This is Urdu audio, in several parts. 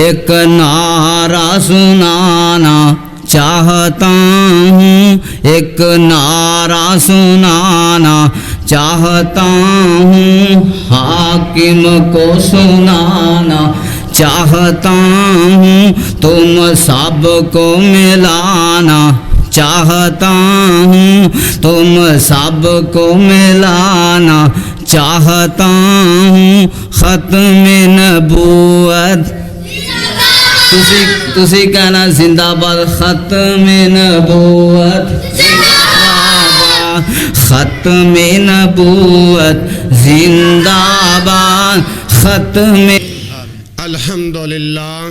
ایک نعرہ سنانا چاہتا ہوں، ایک نعرہ سنانا چاہتا ہوں، حاکم کو سنانا چاہتا ہوں، تم سب کو ملانا چاہتا ہوں، تم سب کو ملانا چاہتا ہوں، ختم نبوت تسی کہنا زندہ باد، ختم نبوت زندہ باد، ختم نبوت زندہ باد، ختم الحمدللہ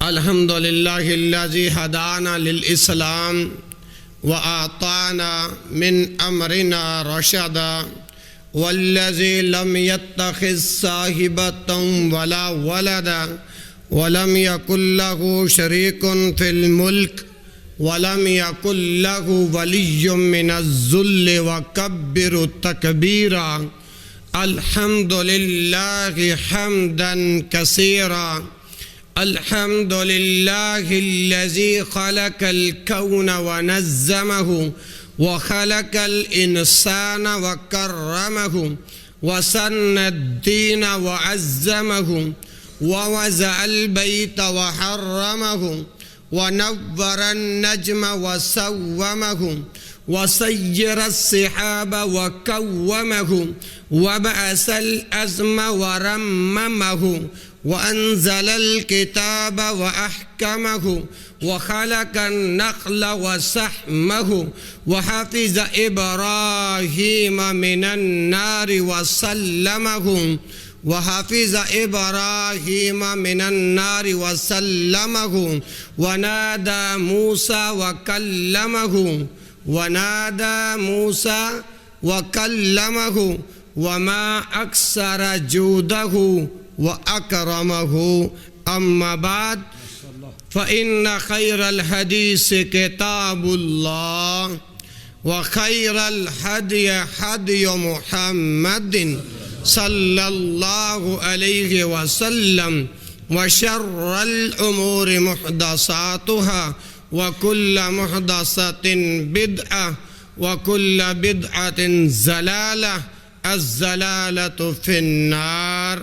الحمدللہ الذی ہدانا للاسلام وآتانا من امرنا رشدا والذی لم يتخذ صاحبة ولا ولدا ولم يكن له شريك في الملك ولم يكن له ولي من الذل وكبر تكبيرا الحمد لله حمدا كثيرا الحمد لله الذي خلق الكون ونظمه وخلق الإنسان وكرمه وسن الدين وعزمه ووزع البيت وحرمه ونور النجم وسومه وسير السحاب وكومه وبعث الأزم ورممه وأنزل الكتاب وأحكمه وخلق النخل وسحمه وحفظ إبراهيم من النار وسلمه وحفظ إبراهيم من النار وسلمه ونادى موسى وكلمه وما أكثر جوده وأكرمه أما بعد فإن خير الحديث كتاب الله وخير الهدي هدي محمد صلى الله عليه وسلم وشر الأمور محدثاتها وكل محدثة بدعة وكل بدعة ضلالة الضلالة في النار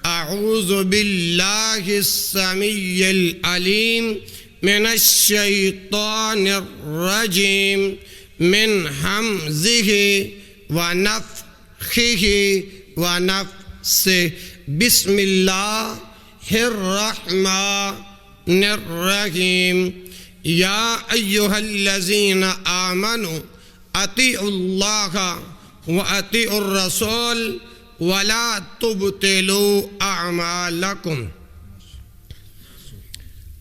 أعوذ بالله السميع العليم من الشيطان الرجيم من همزه ونفخه ونفسه بسم الله الرحمن الرحيم يا أيها الذين آمنوا أطيعوا الله وأطيعوا الرسول ولا تبطلوا اعمالکم۔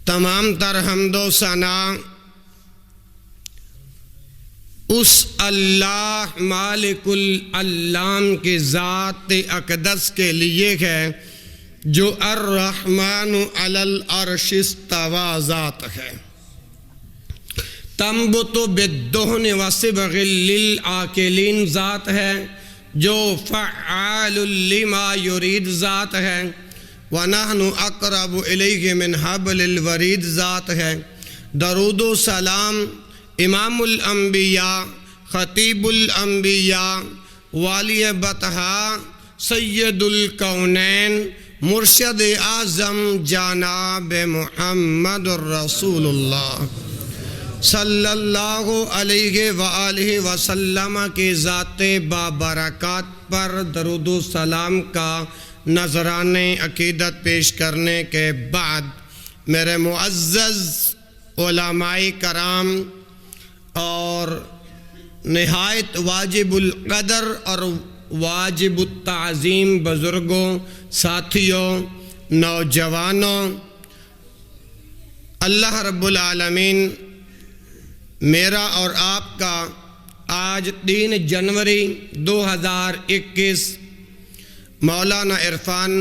تمام تر حمد و ثنا اس اللہ مالک العلام کی ذات اقدس کے لیے ہے جو الرحمن علی العرش استوی ذات ہے، تنبت بالدہن وصبغ للعاقلین ذات ہے، جو فعال لما یرید ذات ہے، وَنَحْنُ أَقْرَبُ إِلَيْهِ مِنْ حَبْلِ الْوَرِيدِ ذات ہے۔ درود و سلام امام الانبیاء، خطیب الانبیاء، والی بطحا، سید الکونین، مرشد اعظم جناب محمد الرسول اللہ صلی اللہ علیہ وآلہ وسلم کی ذات بابرکات پر درود و سلام کا نذران عقیدت پیش کرنے کے بعد میرے معزز علماء کرام اور نہایت واجب القدر اور واجب التعظیم بزرگوں، ساتھیوں، نوجوانوں، اللہ رب العالمین میرا اور آپ کا آج 3 جنوری 2021 مولانا عرفان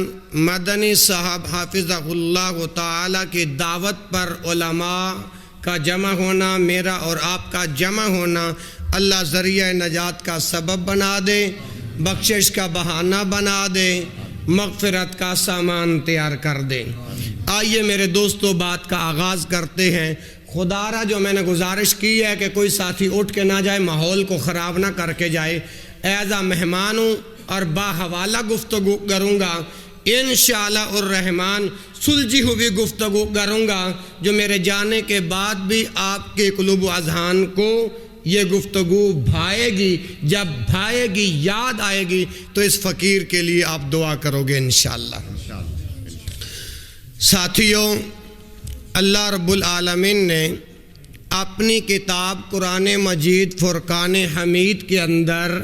مدنی صاحب حافظہ اللہ تعالی کی دعوت پر علماء کا جمع ہونا، میرا اور آپ کا جمع ہونا اللہ ذریعہ نجات کا سبب بنا دے، بخشش کا بہانہ بنا دے، مغفرت کا سامان تیار کر دے۔ آئیے میرے دوستو بات کا آغاز کرتے ہیں۔ خدا را جو میں نے گزارش کی ہے کہ کوئی ساتھی اٹھ کے نہ جائے، ماحول کو خراب نہ کر کے جائے، ایز اے مہمان ہوں اور باحوالہ گفتگو کروں گا، انشاءاللہ الرحمن سلجھی ہوئی گفتگو کروں گا، جو میرے جانے کے بعد بھی آپ کے قلوب و اذہان کو یہ گفتگو بھائے گی۔ جب بھائے گی، یاد آئے گی، تو اس فقیر کے لیے آپ دعا کرو گے انشاءاللہ۔ ساتھیوں، اللہ رب العالمین نے اپنی کتاب قرآن مجید فرقان حمید کے اندر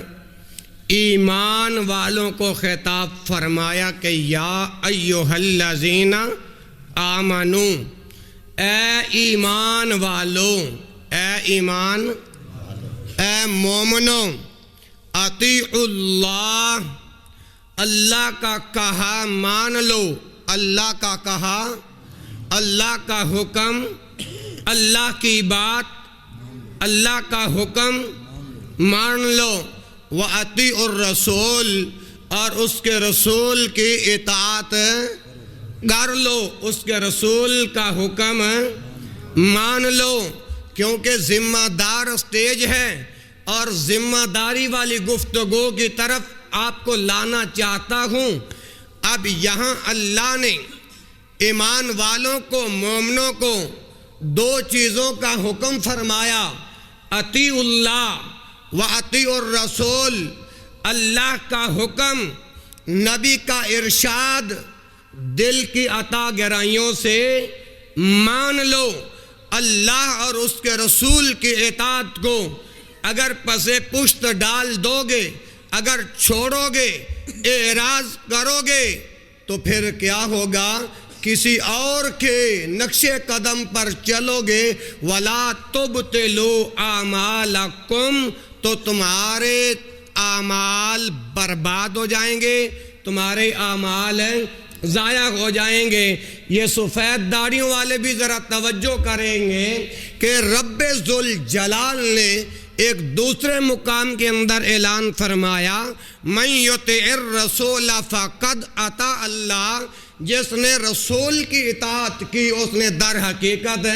ایمان والوں کو خطاب فرمایا کہ یا ایھا الذین آمنو، اے ایمان والو، اے مومنو، اطیعوا اللہ، اللہ کا کہا مان لو، اللہ کا کہا، اللہ کا حکم، اللہ کی بات، اللہ کا حکم مان لو، وَأَطِيعُوا الرَّسُولَ، اور اس کے رسول کی اطاعت کر لو، اس کے رسول کا حکم مان لو، کیونکہ ذمہ دار اسٹیج ہے اور ذمہ داری والی گفتگو کی طرف آپ کو لانا چاہتا ہوں۔ اب یہاں اللہ نے ایمان والوں کو، مومنوں کو دو چیزوں کا حکم فرمایا، اطیعوا اللہ وَأَطِيعُوا الرَّسُولَ، اللہ کا حکم، نبی کا ارشاد، دل کی عطا گرائیوں سے مان لو۔ اللہ اور اس کے رسول کی اطاعت کو اگر پسے پشت ڈال دو گے، اگر چھوڑو گے، اعراض کرو گے، تو پھر کیا ہوگا؟ کسی اور کے نقش قدم پر چلو گے، وَلَا تُبْطِلُوا أَعْمَالَكُمْ، تو تمہارے اعمال برباد ہو جائیں گے، تمہارے اعمال ضائع ہو جائیں گے۔ یہ سفید داڑھیوں والے بھی ذرا توجہ کریں گے کہ رب ذوالجلال نے ایک دوسرے مقام کے اندر اعلان فرمایا، مَن یُطِعِ الرَّسُولَ فَقَدْ اطاع اللہ، جس نے رسول کی اطاعت کی اس نے در حقیقت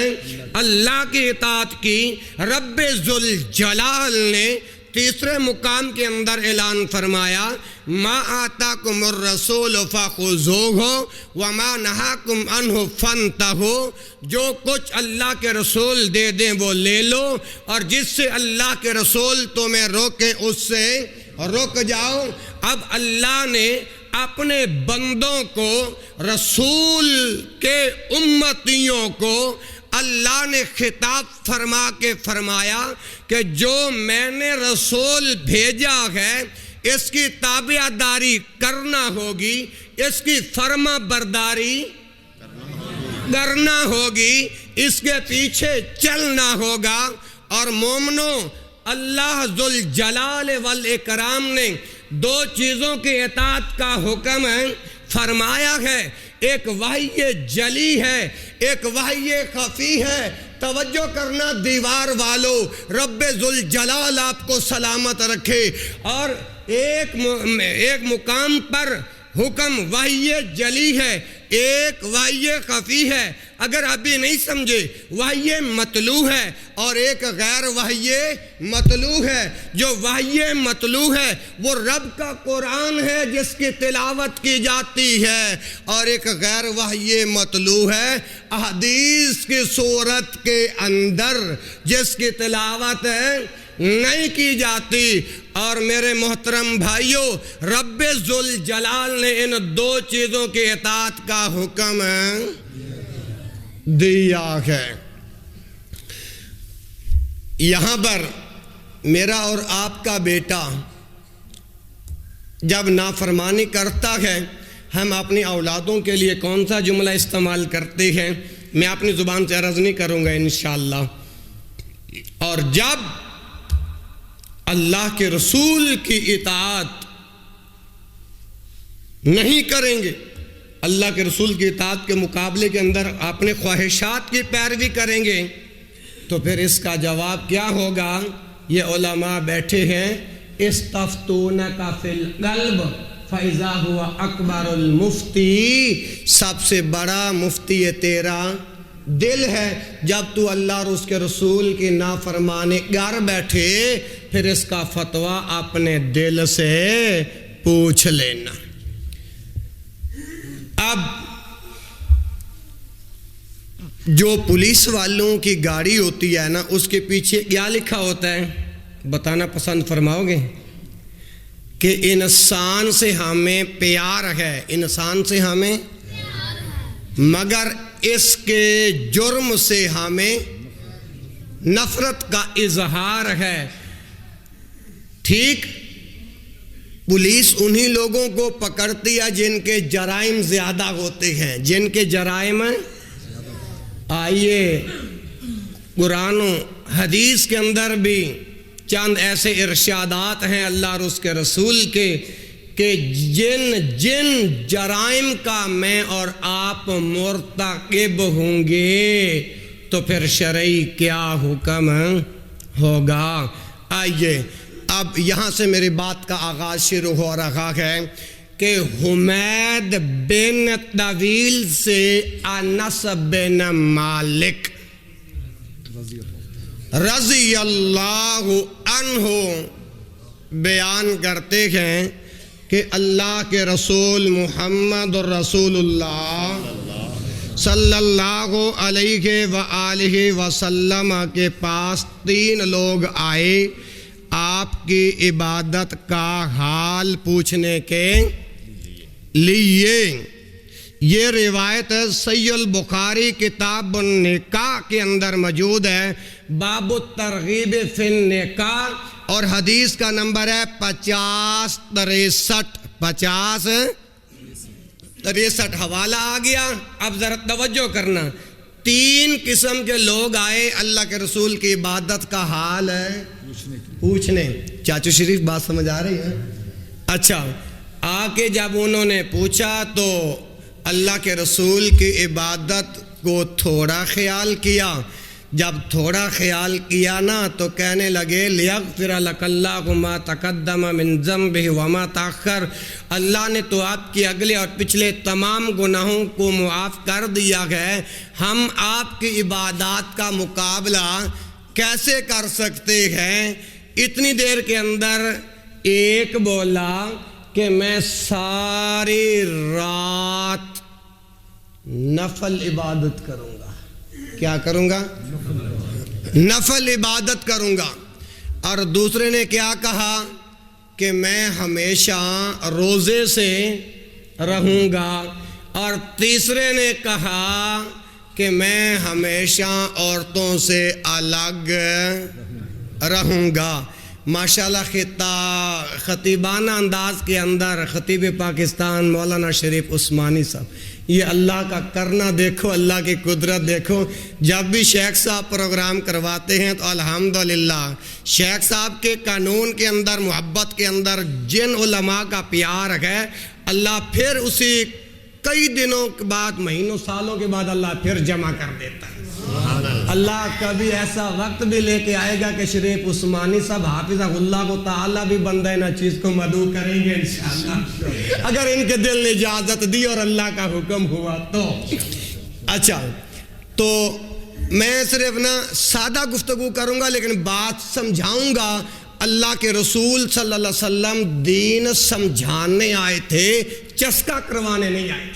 اللہ کی اطاعت کی۔ رب ذوالجلال نے تیسرے مقام کے اندر اعلان فرمایا، ما آتاکم الرسول فخذوہ وما نہاکم عنہ فانتہوا، جو کچھ اللہ کے رسول دے دیں وہ لے لو، اور جس سے اللہ کے رسول تمہیں روکیں اس سے رک جاؤ۔ اب اللہ نے اپنے بندوں کو، رسول کے امتیوں کو اللہ نے خطاب فرما کے فرمایا کہ جو میں نے رسول بھیجا ہے اس کی تابع داری کرنا ہوگی، اس کی فرما برداری کرنا ہوگی، اس کے پیچھے چلنا ہوگا۔ اور مومنوں، اللہ ذوالجلال والاکرام نے دو چیزوں کی اطاعت کا حکم فرمایا ہے، ایک وحی جلی ہے، ایک وحی خفی ہے۔ توجہ کرنا دیوار والو، رب ذوالجلال آپ کو سلامت رکھے۔ اور ایک مقام پر حکم وحی جلی ہے، ایک وحی خفی ہے، اگر ابھی نہیں سمجھے وحی مطلوع ہے، اور ایک غیر وحی مطلوع ہے۔ جو وحی مطلوع ہے وہ رب کا قرآن ہے جس کی تلاوت کی جاتی ہے، اور ایک غیر وحی مطلوع ہے احادیث کی صورت کے اندر جس کی تلاوت نہیں کی جاتی۔ اور میرے محترم بھائیوں، رب ذوالجلال نے ان دو چیزوں کی اطاعت کا حکم دیا ہے۔ یہاں پر میرا اور آپ کا بیٹا جب نافرمانی کرتا ہے، ہم اپنی اولادوں کے لیے کون سا جملہ استعمال کرتے ہیں؟ میں اپنی زبان سے عرض نہیں کروں گا انشاءاللہ۔ اور جب اللہ کے رسول کی اطاعت نہیں کریں گے، اللہ کے رسول کی اطاعت کے مقابلے کے اندر اپنے خواہشات کی پیروی کریں گے، تو پھر اس کا جواب کیا ہوگا؟ یہ علماء بیٹھے ہیں، استفتونک فی القلب فَإِذَا هُوَ أَكْبَرُ الْمُفْتِي، سب سے بڑا مفتی تیرا دل ہے. جب تو اللہ اور اس کے رسول کی نافرمانی کر بیٹھے پھر اس کا فتویٰ اپنے دل سے پوچھ لینا. اب جو پولیس والوں کی گاڑی ہوتی ہے نا، اس کے پیچھے کیا لکھا ہوتا ہے بتانا پسند فرماؤ گے؟ کہ انسان سے ہمیں پیار ہے، انسان سے ہمیں، مگر اس کے جرم سے ہمیں نفرت کا اظہار ہے. ٹھیک، پولیس انہی لوگوں کو پکڑتی ہے جن کے جرائم زیادہ ہوتے ہیں، جن کے جرائم. آئیے قرآن و حدیث کے اندر بھی چند ایسے ارشادات ہیں اللہ اور اس کے رسول کے کہ جن جرائم کا میں اور آپ مرتکب ہوں گے تو پھر شرعی کیا حکم ہوگا. آئیے اب یہاں سے میری بات کا آغاز شروع ہو رہا ہے کہ حمید بن طویل سے انس بن مالک رضی اللہ عنہ بیان کرتے ہیں کہ اللہ کے رسول محمد رسول اللہ صلی اللہ علیہ وآلہ وسلم کے پاس 3 لوگ آئے آپ کی عبادت کا حال پوچھنے کے لیے. یہ روایت صحیح البخاری کتاب النکاح کے اندر موجود ہے، باب الترغیب فی النکاح، اور حدیث کا نمبر ہے 5063 حوالہ آ گیا. اب ذرا توجہ کرنا، 3 قسم کے لوگ آئے اللہ کے رسول کی عبادت کا حال ہے پوچھنے. چاچو شریف بات سمجھ آ رہی ہے؟ اچھا، آ کے جب انہوں نے پوچھا تو اللہ کے رسول کی عبادت کو تھوڑا خیال کیا. جب تھوڑا خیال کیا نا تو کہنے لگے لیغفر لک اللہ ما تقدم من ذنبہ وما تاخر، اللہ نے تو آپ کی اگلے اور پچھلے تمام گناہوں کو معاف کر دیا ہے. ہم آپ کی عبادات کا مقابلہ کیسے کر سکتے ہیں؟ اتنی دیر کے اندر ایک بولا کہ میں ساری رات نفل عبادت کروں گا. کیا کروں گا؟ نفل عبادت کروں گا. اور دوسرے نے کیا کہا کہ میں ہمیشہ روزے سے رہوں گا. اور تیسرے نے کہا کہ میں ہمیشہ عورتوں سے الگ رہوں گا. ماشاءاللہ خطیبانہ انداز کے اندر خطیب پاکستان مولانا شریف عثمانی صاحب، یہ اللہ کا کرنا دیکھو، اللہ کی قدرت دیکھو. جب بھی شیخ صاحب پروگرام کرواتے ہیں تو الحمدللہ شیخ صاحب کے قانون کے اندر، محبت کے اندر جن علماء کا پیار ہے، اللہ پھر اسی کئی دنوں کے بعد، مہینوں سالوں کے بعد اللہ پھر جمع کر دیتا ہے. اللہ کبھی ایسا وقت بھی لے کے آئے گا کہ شریف عثمانی صاحب حافظہ اللہ کو تعالیٰ بھی بندہ نہ چیز کو مدعو کریں گے انشاءاللہ، اگر ان کے دل نے اجازت دی اور اللہ کا حکم ہوا تو. اچھا، تو میں صرف سادہ گفتگو کروں گا لیکن بات سمجھاؤں گا. اللہ کے رسول صلی اللہ علیہ وسلم دین سمجھانے آئے تھے، چسکا کروانے نہیں آئے تھے.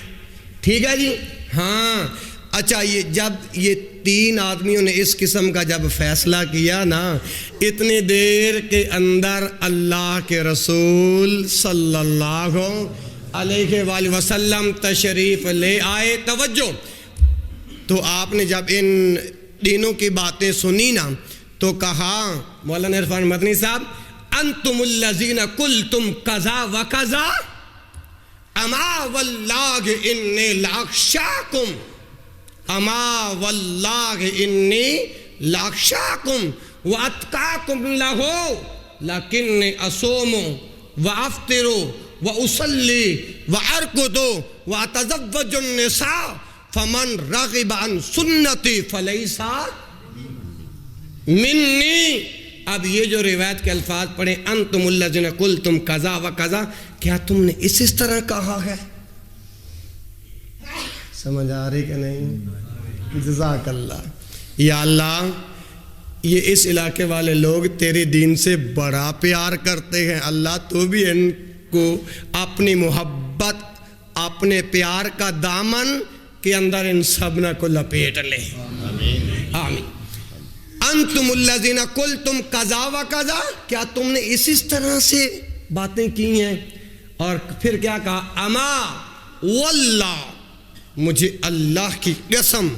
ٹھیک ہے جی؟ ہاں. اچھا، یہ جب یہ 3 آدمیوں نے اس قسم کا جب فیصلہ کیا نا، اتنی دیر کے اندر اللہ کے رسول صلی اللہ علیہ وآلہ وسلم تشریف لے آئے. توجہ، تو آپ نے جب ان تینوں کی باتیں سنی نا تو کہا مولانا عرفان مدنی صاحب، انتم الذین قلتم کذا و کذا اما واللہ انی لاخشاکم، اما واللہ انی لاخشاکم واتقاکم لہو لیکنی اصوم وافطر واصلی وارقد واتزوج النساء فمن رغب عن سنتی فلیس منی. اب یہ جو روایت کے الفاظ پڑھیں انتم الذین قلتم کذا و کذا، کیا تم نے اس طرح کہا ہے؟ سمجھ آ رہی کہ نہیں؟ جزاک اللہ۔ یا اللہ یہ اس علاقے والے لوگ تیرے دین سے بڑا پیار کرتے ہیں، اللہ تو بھی ان کو اپنی محبت اپنے پیار کا دامن کے اندر ان سبنا کو لپیٹ لے، آمین۔ انتم الذین قلتم کذا و کذا، کیا تم نے اس طرح سے باتیں کی ہیں؟ اور پھر کیا کہا؟ اما واللہ، مجھے اللہ کی قسم،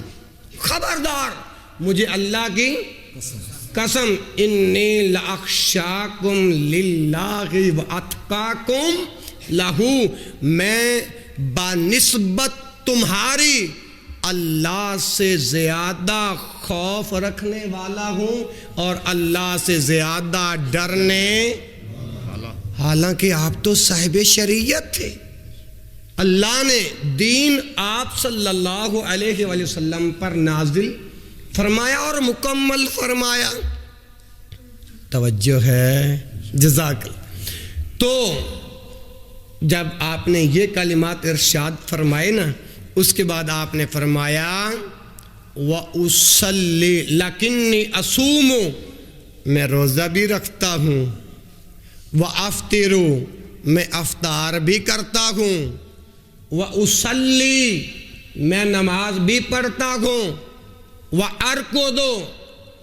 خبردار مجھے اللہ کی قسم، انی لاخشاکم للہ واتقاکم لہ، میں بنسبت تمہاری اللہ سے زیادہ خوف رکھنے والا ہوں اور اللہ سے زیادہ ڈرنے، حالانکہ آپ تو صاحب شریعت تھے، اللہ نے دین آپ صلی اللہ علیہ وآلہ وسلم پر نازل فرمایا اور مکمل فرمایا، توجہ ہے، جزاک اللہ۔ تو جب آپ نے یہ کلمات ارشاد فرمائے نا، اس کے بعد آپ نے فرمایا وَأُصَلِّ لَكِنِّي أَصُومُ، میں روزہ بھی رکھتا ہوں، وَأَفْطِرُ، میں افطار بھی کرتا ہوں، وَأُصَلِّ، میں نماز بھی پڑھتا ہوں، وَأَرْقُدُ،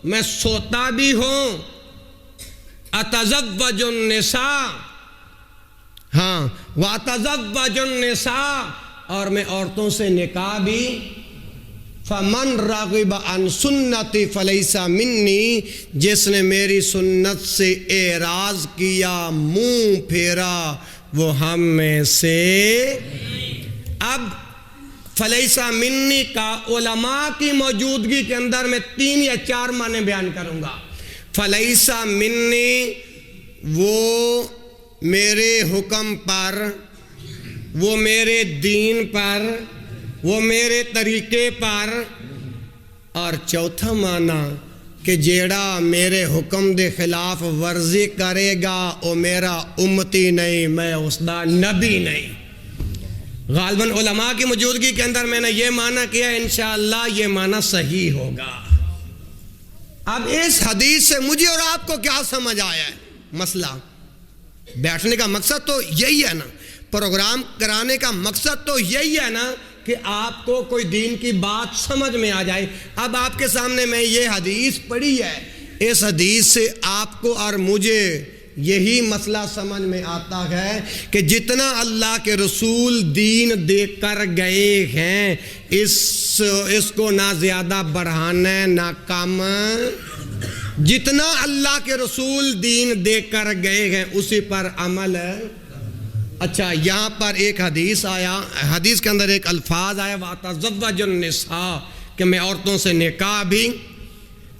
میں سوتا بھی ہوں، أَتَزَوَّجُ النِّسَاءَ، ہاں وَأَتَزَوَّجُ النِّسَاءَ، اور میں عورتوں سے نکاح بھی، فَمَنْ رَغِبَ عَنْ سُنَّتِي فَلَيْسَ مِنِّي، جس نے میری سنت سے اعراض کیا، منہ پھیرا، وہ ہم میں سے۔ اب فلیس منی کا علماء کی موجودگی کے اندر میں 3 یا 4 معنی بیان کروں گا۔ فلیس منی، وہ میرے حکم پر، وہ میرے دین پر، وہ میرے طریقے پر، اور چوتھا معنی کہ جیڑا میرے حکم دے خلاف ورزی کرے گا وہ میرا امتی نہیں، میں اس دا نبی نہیں۔ غالباً علماء کی موجودگی کے اندر میں نے یہ معنی کیا، انشاءاللہ یہ معنی صحیح ہوگا۔ اب اس حدیث سے مجھے اور آپ کو کیا سمجھ آیا ہے؟ مسئلہ بیٹھنے کا مقصد تو یہی ہے نا، پروگرام کرانے کا مقصد تو یہی ہے نا کہ آپ کو کوئی دین کی بات سمجھ میں آ جائے۔ اب آپ کے سامنے میں یہ حدیث پڑھی ہے، اس حدیث سے آپ کو اور مجھے یہی مسئلہ سمجھ میں آتا ہے کہ جتنا اللہ کے رسول دین دے کر گئے ہیں، اس کو نہ زیادہ بڑھانا نہ کم، جتنا اللہ کے رسول دین دے کر گئے ہیں اسی پر عمل ہے۔ اچھا، یہاں پر ایک حدیث آیا، حدیث کے اندر ایک الفاظ آیا وَأَتَزَوَّجُ النِّسَاءَ، کہ میں عورتوں سے نکاح بھی۔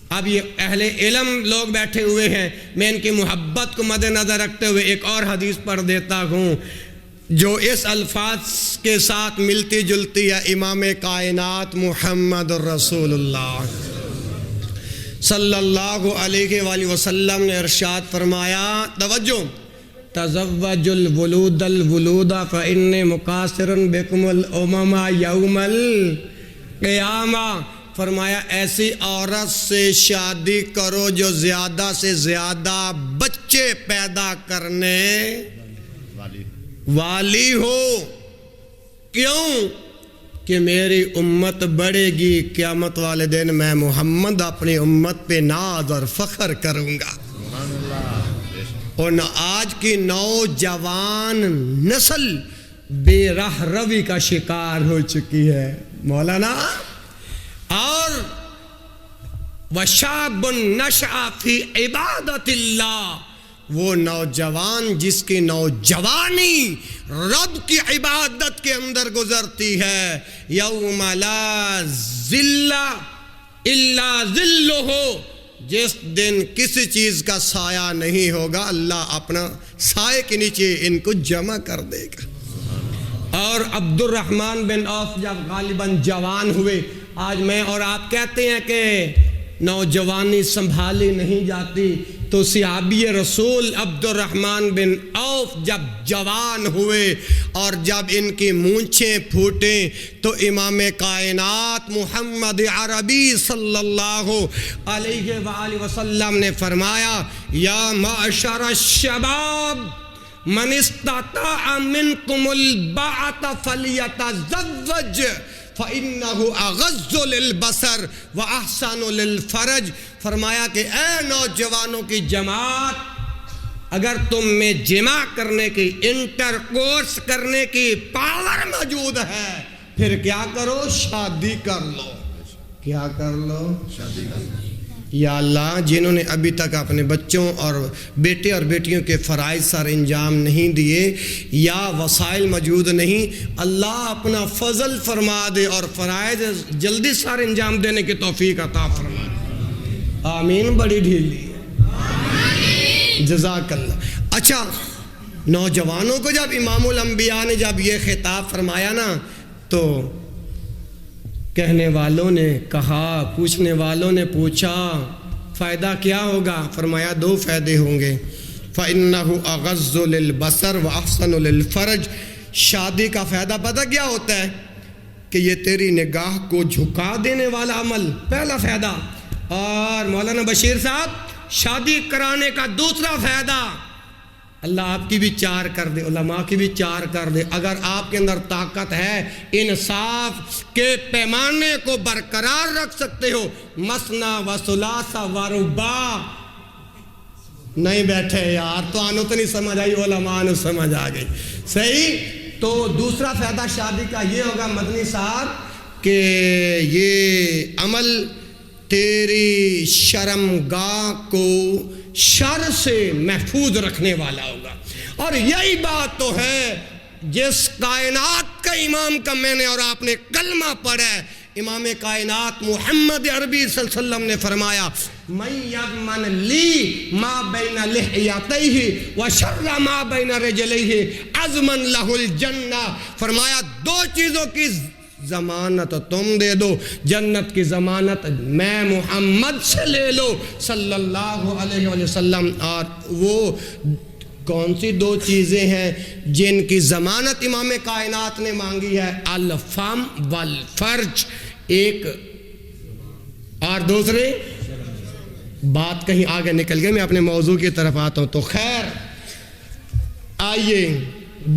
اب یہ اہل علم لوگ بیٹھے ہوئے ہیں، میں ان کی محبت کو مد نظر رکھتے ہوئے ایک اور حدیث پڑھ دیتا ہوں جو اس الفاظ کے ساتھ ملتی جلتی ہے۔ امام کائنات محمد رسول اللہ صلی اللہ علیہ وآلہ وسلم نے ارشاد فرمایا، توجہ، تزوج الولود الولود فإني مقاصر بكم الأمم يوم القیامہ، فرمایا ایسی عورت سے شادی کرو جو زیادہ سے زیادہ بچے پیدا کرنے والی ہو۔ کیوں؟ کہ میری امت بڑھے گی، قیامت والے دن میں محمد اپنی امت پہ ناز اور فخر کروں گا۔ اور آج کی نوجوان نسل بے راہ روی کا شکار ہو چکی ہے مولانا۔ اور وَشَابٌ نَشَأَ فِي عِبَادَةِ اللَّهِ، وہ نوجوان جس کی نوجوانی رب کی عبادت کے اندر گزرتی ہے، یوم لا ظل الا ظلہ، جس دن کسی چیز کا سایہ نہیں ہوگا، اللہ اپنا سائے کے نیچے ان کو جمع کر دے گا۔ اور عبد الرحمن بن عوف جب غالباً جوان ہوئے، آج میں اور آپ کہتے ہیں کہ نوجوانی سنبھالی نہیں جاتی، تو صحابی رسول عبد الرحمن بن عوف جب جوان ہوئے اور جب ان کی مونچھیں پھوٹیں تو امام کائنات محمد عربی صلی اللہ علیہ وآلہ وسلم نے فرمایا یا معشر الشباب من استطاع منکم الباءۃ فلیتزوج فإنه اغض للبصر واحسن للفرج. فرمایا کہ اے نوجوانوں کی جماعت، اگر تم میں جماع کرنے کی، انٹر کورس کرنے کی پاور موجود ہے پھر کیا کرو؟ شادی کر لو. کیا کر لو؟ شادی کر لو. یا اللہ، جنہوں نے ابھی تک اپنے بچوں اور بیٹے اور بیٹیوں کے فرائض سر انجام نہیں دیے یا وسائل موجود نہیں، اللہ اپنا فضل فرما دے اور فرائض جلدی سر انجام دینے کی توفیق عطا فرما دے. آمین. بڑی ڈھیلی ہے. جزاک اللہ. اچھا، نوجوانوں کو جب امام الانبیاء نے جب یہ خطاب فرمایا نا تو کہنے والوں نے کہا، پوچھنے والوں نے پوچھا فائدہ کیا ہوگا؟ فرمایا 2 فائدے ہوں گے. فَإِنَّهُ أَغَضُّ لِلْبَصَرِ وَأَحْسَنُ لِلْفَرْجِ. شادی کا فائدہ پتہ کیا ہوتا ہے؟ کہ یہ تیری نگاہ کو جھکا دینے والا عمل، پہلا فائدہ. اور مولانا بشیر صاحب، شادی کرانے کا دوسرا فائدہ، اللہ آپ کی بھی 4 کر دے، علماء کی بھی 4 کر دے. اگر آپ کے اندر طاقت ہے، انصاف کے پیمانے کو برقرار رکھ سکتے ہو، مثنا و ثلاث و رباع. نہیں بیٹھے یار، تو آنو تو نہیں سمجھ آئی، علماء نے سمجھ آ گئی. صحیح. تو دوسرا فائدہ شادی کا یہ ہوگا مدنی صاحب کہ یہ عمل تیری شرمگاہ کو شر سے محفوظ رکھنے والا ہوگا. اور یہی بات تو ہے جس کائنات کا امام کا میں نے اور آپ نے کلمہ پڑھا ہے. امام کائنات محمد عربی صلی اللہ علیہ وسلم نے فرمایا من یضمن لی ما بین لحیتیہ وشر ما بین رجلیہ اضمن لہ الجنہ. فرمایا 2 چیزوں کی ضمانت تم دے دو، جنت کی ضمانت میں محمد سے لے لو صلی اللہ علیہ وآلہ وسلم. اور وہ کون سی 2 چیزیں ہیں جن کی ضمانت امام کائنات نے مانگی ہے؟ الفم والفرج. ایک اور دوسرے بات کہیں آگے نکل گئے، میں اپنے موضوع کی طرف آتا ہوں. تو خیر، آئیے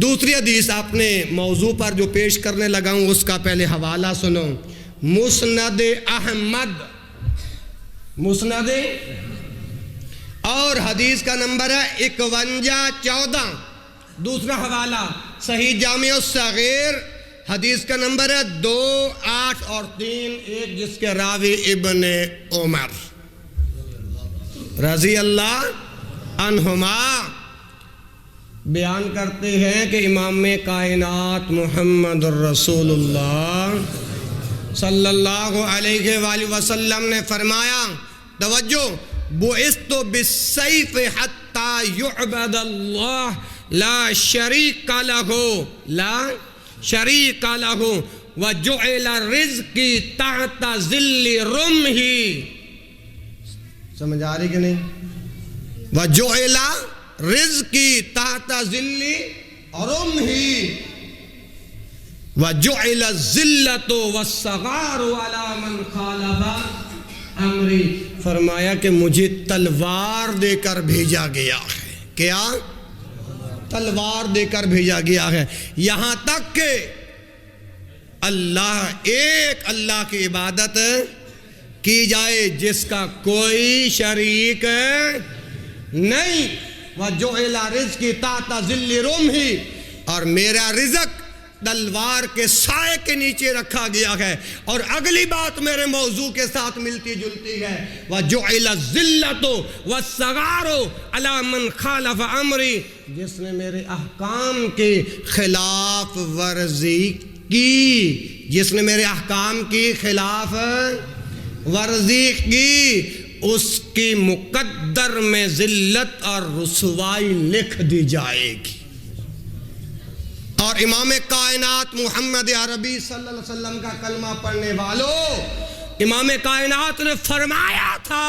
دوسری حدیث اپنے موضوع پر جو پیش کرنے لگا ہوں اس کا پہلے حوالہ سنو. مسند احمد، مسند اور حدیث کا نمبر ہے 5114. دوسرا حوالہ صحیح جامع الصغیر، حدیث کا نمبر ہے 28 اور 3 جس کے راوی ابن عمر رضی اللہ عنہما بیان کرتے ہیں کہ امام کائنات محمد الرسول اللہ صلی اللہ علیہ وآلہ وسلم نے فرمایا، توجہ، بعثت بالسیف حتی یعبد اللہ لا شریک لہ، لا شریک لہ، وجعل رزقی تحت ظل رمح. سمجھ آ رہی کہ نہیں؟ وجعل رزقی تحت ظل رمح وجعل الذلۃ والصغار علی من خالف امری. فرمایا کہ مجھے تلوار دے کر بھیجا گیا ہے. کیا؟ تلوار دے کر بھیجا گیا ہے، یہاں تک کہ ایک اللہ کی عبادت کی جائے جس کا کوئی شریک نہیں. وَجُعِلَ رِزْقِي تَحْتَ ظِلِّ رُمْحِ، اور میرا رزق تلوار کے سائے کے نیچے رکھا گیا ہے. اور اگلی بات میرے موضوع کے ساتھ ملتی جلتی ہے، وَجُعِلَ الذِّلَّةُ وَالصَّغَارُ عَلَى مَنْ خَالَفَ أَمْرِي، جس نے میرے احکام کی خلاف ورزی کی، جس نے میرے احکام کی خلاف ورزی کی، اس کی مقدر میں ذلت اور رسوائی لکھ دی جائے گی. اور امام کائنات محمد عربی صلی اللہ علیہ وسلم کا کلمہ پڑھنے والوں، امام کائنات نے فرمایا تھا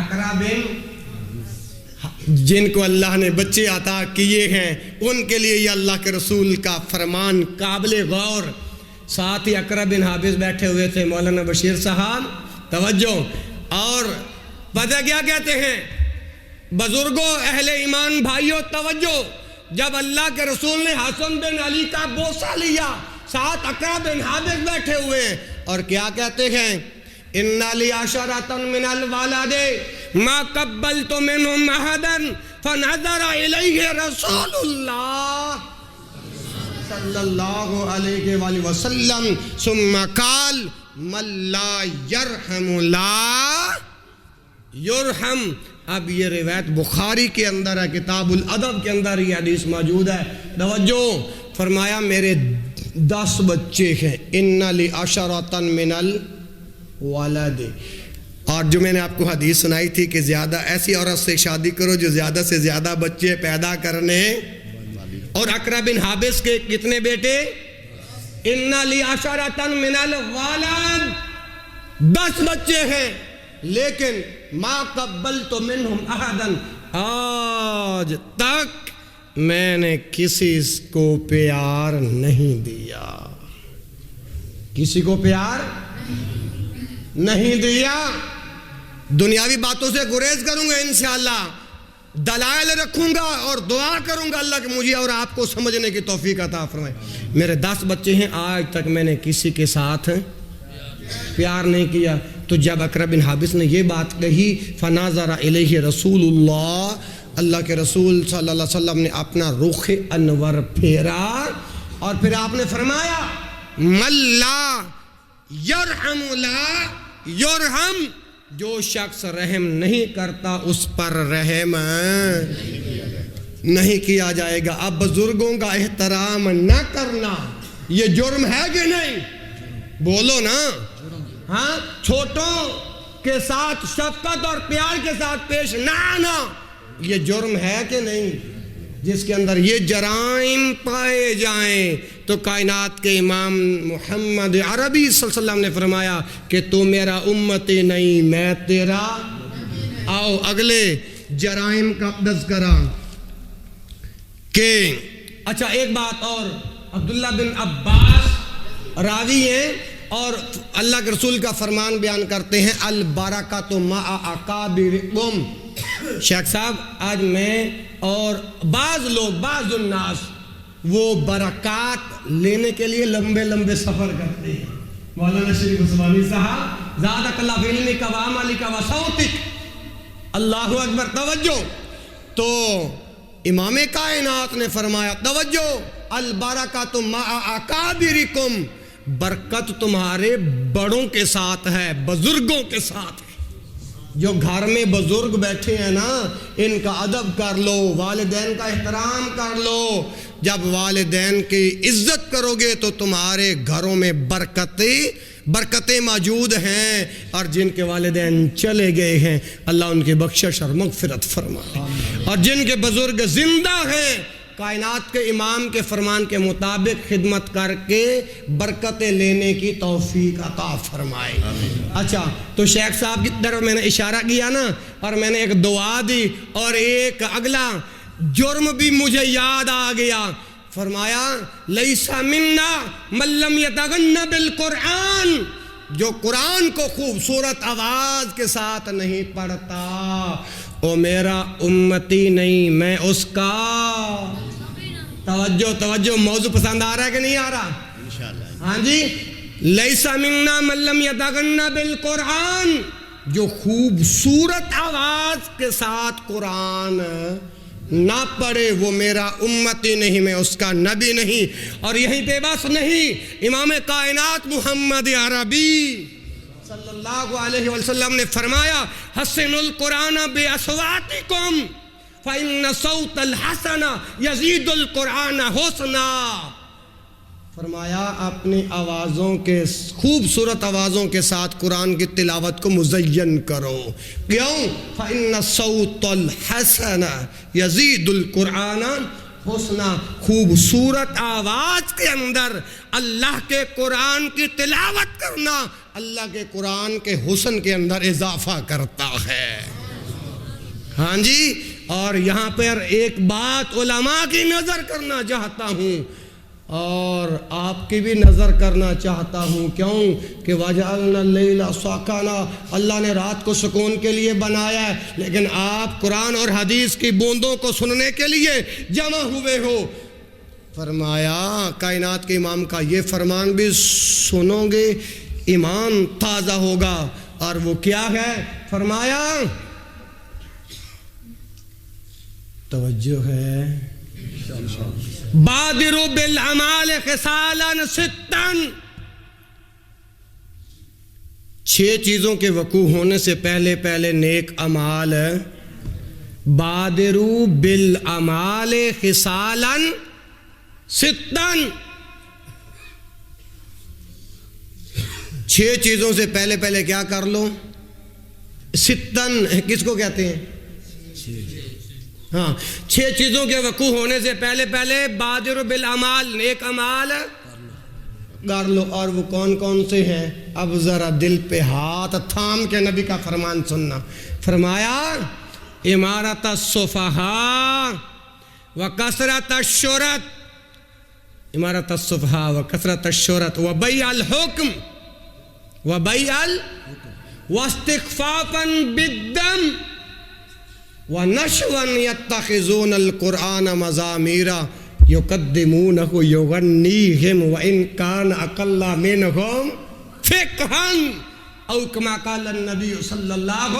اقرا بن جن کو اللہ نے بچے عطا کیے ہیں ان کے لیے یہ اللہ کے رسول کا فرمان قابل غور. ساتھ ہی اقرا بن حابس بیٹھے ہوئے تھے مولانا بشیر صاحب, توجہ. اور پتہ کیا کہتے ہیں بزرگوں, اہل ایمان بھائیوں, توجہ. جب اللہ کے رسول نے حسن بن علی کا بوسہ لیا, ساتھ اقرا بن حابس بیٹھے ہوئے, اور کیا کہتے ہیں ان لی عشرۃ من الولد ما قبلت منهم احدا فنظر الیہ رسول اللہ صلی اللہ علیہ وآلہ وسلم ثم قال من لا یرحم لا یرحم. اب یہ روایت بخاری کے اندر ہے, کتاب الادب کے اندر یہ حدیث موجود ہے. توجہ, فرمایا میرے 10 بچے ہیں, ان لی عشرۃ من الولد. اور جو میں نے آپ کو حدیث سنائی تھی کہ زیادہ ایسی عورت سے شادی کرو جو زیادہ سے زیادہ بچے پیدا کرنے, اور اقرا بن حابس کے کتنے بیٹے؟ ان لی عشرۃ من الولد, 10 بچے ہیں, لیکن ما قبلت منہم احدا, آج تک میں نے کسی کو پیار نہیں دیا, کسی کو پیار نہیں دیا. دنیاوی باتوں سے گریز کروں گا انشاءاللہ, دلائل رکھوں گا اور دعا کروں گا اللہ کہ مجھے اور آپ کو سمجھنے کی توفیق عطا فرمائے. میرے 10 بچے ہیں, آج تک میں نے کسی کے ساتھ پیار نہیں کیا. تو جب اقرا بن حابس نے یہ بات کہی, فناظر الیہ رسول اللہ, اللہ کے رسول صلی اللہ علیہ وسلم نے اپنا رخ انور پھیرا, اور پھر آپ نے فرمایا من لا یرحم لا یرحم, جو شخص رحم نہیں کرتا اس پر رحم نہیں کیا جائے گا. اب بزرگوں کا احترام نہ کرنا یہ جرم ہے کہ نہیں؟ بولو نا. ہاں, چھوٹوں کے ساتھ شفقت اور پیار کے ساتھ پیش نہ آنا یہ جرم ہے کہ نہیں؟ جس کے اندر یہ جرائم پائے جائیں تو کائنات کے امام محمد عربی صلی اللہ علیہ وسلم نے فرمایا کہ تو میرا امتی نہیں, میں تیرا. آؤ اگلے جرائم کا تذکرہ کہ اچھا ایک بات اور, عبداللہ بن عباس راوی ہیں اور اللہ کے رسول کا فرمان بیان کرتے ہیں البرکۃ مع اکابرکم. شیخ صاحب آج میں اور بعض لوگ, بعض الناس وہ برکات لینے کے لیے لمبے لمبے سفر کرتے ہیں. مولانا شریف عثمانی صاحب زادک اللہ فی علمک و عملک و صوتک, اللہ اکبر. توجہ, تو امام کائنات نے فرمایا توجہ البرکۃ مع اکابرکم, برکت تمہارے بڑوں کے ساتھ ہے, بزرگوں کے ساتھ ہے. جو گھر میں بزرگ بیٹھے ہیں نا, ان کا ادب کر لو, والدین کا احترام کر لو. جب والدین کی عزت کرو گے تو تمہارے گھروں میں برکتیں موجود ہیں, اور جن کے والدین چلے گئے ہیں اللہ ان کی بخشش اور مغفرت فرمائے, اور جن کے بزرگ زندہ ہیں کائنات کے امام کے فرمان کے مطابق خدمت کر کے برکتیں لینے کی توفیق عطا فرمائے. اچھا, تو شیخ صاحب کی طرف میں نے اشارہ کیا نا, اور میں نے ایک دعا دی, اور ایک اگلا جرم بھی مجھے یاد آ گیا. فرمایا لیس منا من لم یتغن بالقرآن, جو قرآن کو خوبصورت آواز کے ساتھ نہیں پڑھتا وہ میرا امتی نہیں, میں اس کا. توجہ, موضوع پسند آ رہا ہے کہ نہیں آ رہا؟ انشاءاللہ. ہاں جی, لیس منا من لم یتغن بالقرآن, جو خوبصورت آواز کے ساتھ قرآن نہ پڑھے وہ میرا امتی نہیں, میں اس کا نبی نہیں. اور یہیں پہ بس نہیں, امام کائنات محمد عربی صلی اللہ علیہ وسلم نے فرمایا حسنوا القرآن باصواتکم فإن صوت الحسن یزید القرآن حسنا. فرمایا اپنی آوازوں کے, خوبصورت آوازوں کے ساتھ قرآن کی تلاوت کو مزین کرو. کیوں؟ فإن صوت الحسن یزید القرآن حسنا. خوبصورت آواز کے اندر اللہ کے قرآن کی تلاوت کرنا اللہ کے قرآن کے حسن کے اندر اضافہ کرتا ہے. ہاں جی، اور یہاں پر ایک بات علماء کی نظر کرنا چاہتا ہوں اور آپ کی بھی نظر کرنا چاہتا ہوں. کیوں کہ وَجَعَلْنَا اللَّيْلَ سَكَنًا، اللہ نے رات کو سکون کے لیے بنایا ہے، لیکن آپ قرآن اور حدیث کی بوندوں کو سننے کے لیے جمع ہوئے ہو. فرمایا کائنات کے امام کا یہ فرمان بھی سنو گے ایمان تازہ ہوگا. اور وہ کیا ہے؟ فرمایا توجہ ہے، بادروا بالاعمال خصالا ستا، 6 چیزوں کے وقوع ہونے سے پہلے نیک اعمال. بادروا بالاعمال خصالا ستا، 6 چیزوں سے پہلے کیا کر لو؟ ستن کس کو کہتے ہیں؟ ہاں، 6 چیزوں کے وقوع ہونے سے پہلے بادر بالاعمال، نیک اعمال کر لو. اور وہ کون کون سے ہیں؟ اب ذرا دل پہ ہاتھ تھام کے نبی کا فرمان سننا. فرمایا امارت الصفحاء وکثرت الشہرت، امارت الصفحاء وکثرت الشہرت وبیع الحکم واستخفافا بالدم وَنَشْوًا يَتَّخِذُونَ الْقُرْآنَ مَزَامِيرًا يُقَدِّمُونَهُ يُغَنِّيهِمْ وَإِنْ كَانَ أَقَلَّ مِنْهُمْ فِقْهًا أَوْ كَمَا قَالَ النَّبِيُّ صلی اللہ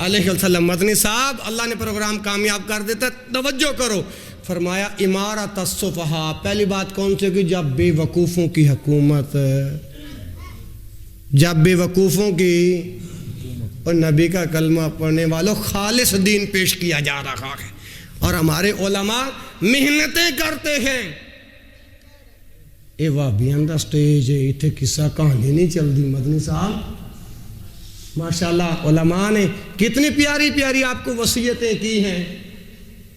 علیہ وسلم. مدنی صاحب اللہ نے پروگرام کامیاب کر دیتا. توجہ کرو. فرمایا امارت الصفحاء، پہلی بات کون سی کی؟ جب بے وقوفوں کی حکومت، جب بے وقوفوں کی اور نبی کا کلمہ پڑھنے والوں خالص دین پیش کیا جا رہا ہے. اور ہمارے علماء محنتیں کرتے ہیں. اے واہ بیان دا سٹیج ہے، اتنے قصہ کہانی نہیں چل دی. مدنی صاحب ماشاءاللہ علماء نے کتنی پیاری پیاری آپ کو وصیتیں کی ہیں.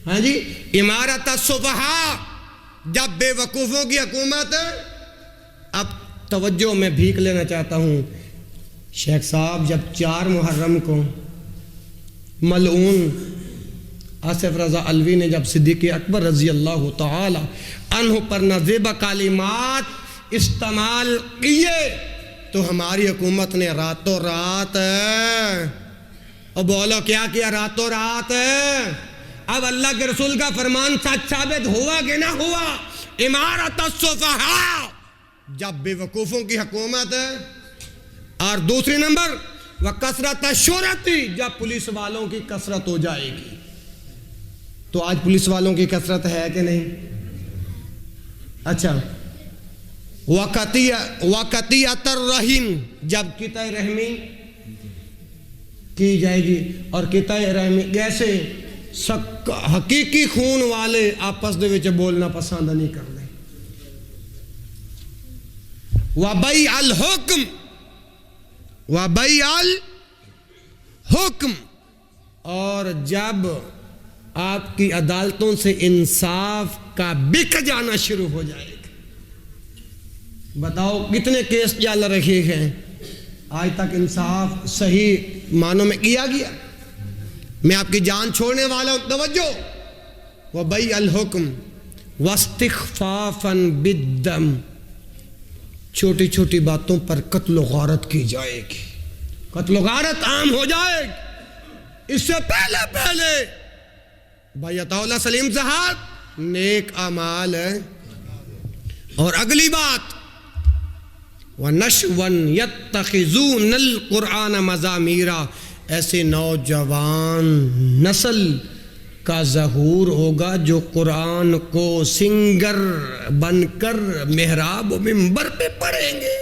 ہاں جی، امارت الصفحاء، جب بے وقوفوں کی حکومت. اب توجہ، میں بھیک لینا چاہتا ہوں. شیخ صاحب جب 4 محرم کو ملعون آصف رضا علوی نے جب صدیق اکبر رضی اللہ تعالی عنہ پر نازیبہ کلمات استعمال کیے تو ہماری حکومت نے راتوں رات، اور بولو کیا کیا؟ راتوں رات. اب اللہ کے رسول کا فرمان سچ ثابت ہوا کہ نہ ہوا؟ امارت الصفحاء، جب بے وقوفوں کی حکومت. اور دوسری نمبر وکثرت الشہرت، جب پولیس والوں کی کثرت ہو جائے گی. تو آج پولیس والوں کی کثرت ہے کہ نہیں؟ اچھا، وقطیعۃ الرحم، جب قطع رحمی کی جائے گی. اور قطع رحمی کیسے؟ حقیقی خون والے آپس دے وچ بولنا پسند نہیں کرتے. وبیع الحکم، وبیع الحکم، اور جب آپ کی عدالتوں سے انصاف کا بک جانا شروع ہو جائے گا. بتاؤ کتنے کیس چل رہے ہیں، آج تک انصاف صحیح معنوں میں کیا گیا؟ میں آپ کی جان چھوڑنے والا ہوں. توجہ، وبیع الحکم واستخفافا بالدم، چھوٹی چھوٹی باتوں پر قتل و غارت کی جائے گی. قتل و غارت عام ہو جائے گی. اس سے پہلے بھائی عطا اللہ سلیم صاحب نیک اعمال ہے. اور اگلی بات وَنَشْوًا يَتَّخِذُونَ الْقُرْآنَ مَزَامِيرًا، ایسے نوجوان نسل کا ظہور ہوگا جو قرآن کو سنگر بن کر محراب و منبر پہ پڑھیں گے.